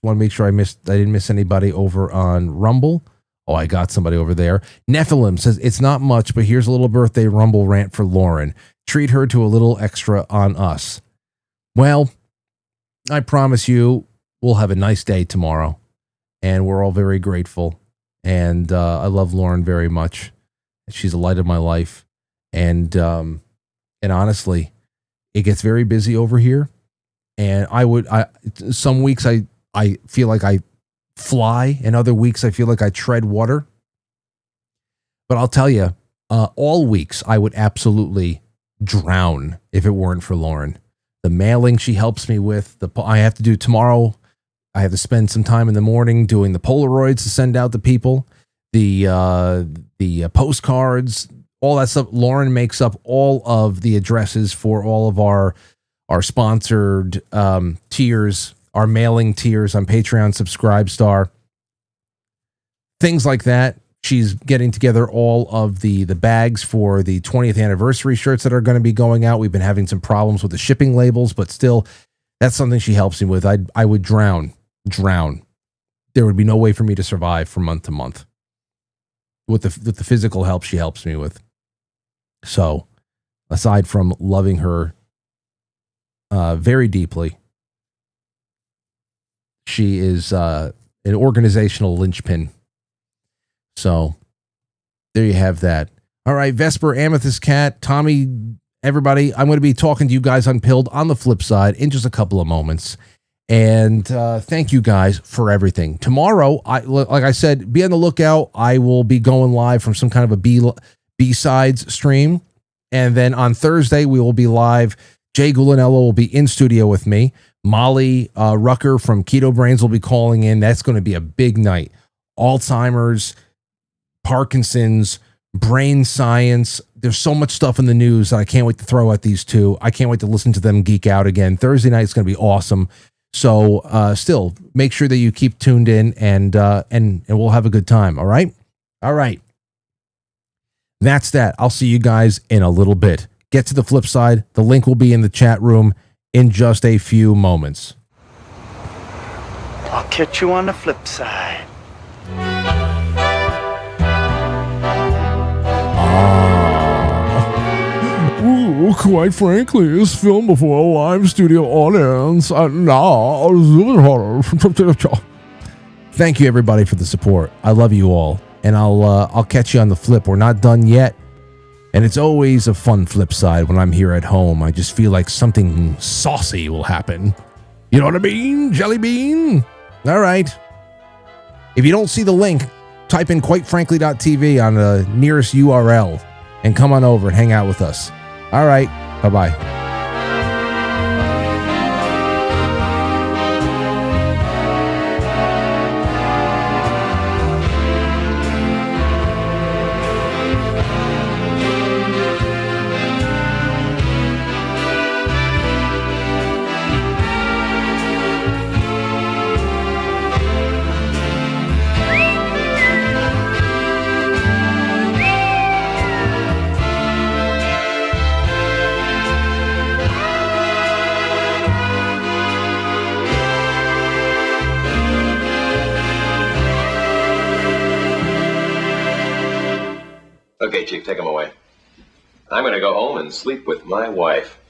C: Want to make sure I didn't miss anybody over on Rumble. Oh, I got somebody over there. Nephilim says, it's not much, but here's a little birthday Rumble rant for Lauren. Treat her to a little extra on us. Well, I promise you we'll have a nice day tomorrow, and we're all very grateful. And I love Lauren very much. She's a light of my life. And honestly, it gets very busy over here. And some weeks I feel like I fly, and other weeks I feel like I tread water. But I'll tell you, all weeks I would absolutely drown if it weren't for Lauren. The mailing she helps me with, I have to do tomorrow. I have to spend some time in the morning doing the Polaroids to send out to people, the postcards, all that stuff. Lauren makes up all of the addresses for all of our sponsored tiers, our mailing tiers on Patreon, Subscribestar, things like that. She's getting together all of the bags for the 20th anniversary shirts that are going to be going out. We've been having some problems with the shipping labels, but still, that's something she helps me with. I would drown. There would be no way for me to survive from month to month with the physical help she helps me with. So, aside from loving her very deeply, She is an organizational linchpin. So there you have that. All right, Vesper, Amethyst Cat, Tommy, everybody, I'm going to be talking to you guys on Pilled on the flip side in just a couple of moments. And thank you guys for everything. Tomorrow, like I said, be on the lookout. I will be going live from some kind of a B-sides stream. And then on Thursday, we will be live. Jay Gulinello will be in studio with me. Molly Rucker from Keto Brainz will be calling in. That's going to be a big night. Alzheimer's, Parkinson's, brain science. There's so much stuff in the news that I can't wait to throw at these two. I can't wait to listen to them geek out again. Thursday night is going to be awesome. So still make sure that you keep tuned in and we'll have a good time. All right. All right. That's that. I'll see you guys in a little bit. Get to the flip side. The link will be in the chat room in just a few moments.
M: I'll catch you on the flip side.
C: Ooh, Quite Frankly is filmed before a live studio audience. Now, thank you everybody for the support. I love you all, and I'll catch you on the flip. We're not done yet, and it's always a fun flip side when I'm here at home. I just feel like something saucy will happen. You know what I mean? Jelly bean. All right. If you don't see the link, type in quitefrankly.tv on the nearest URL and come on over and hang out with us. All right. Bye-bye.
N: Okay, Chief, take him away. I'm going to go home and sleep with my wife.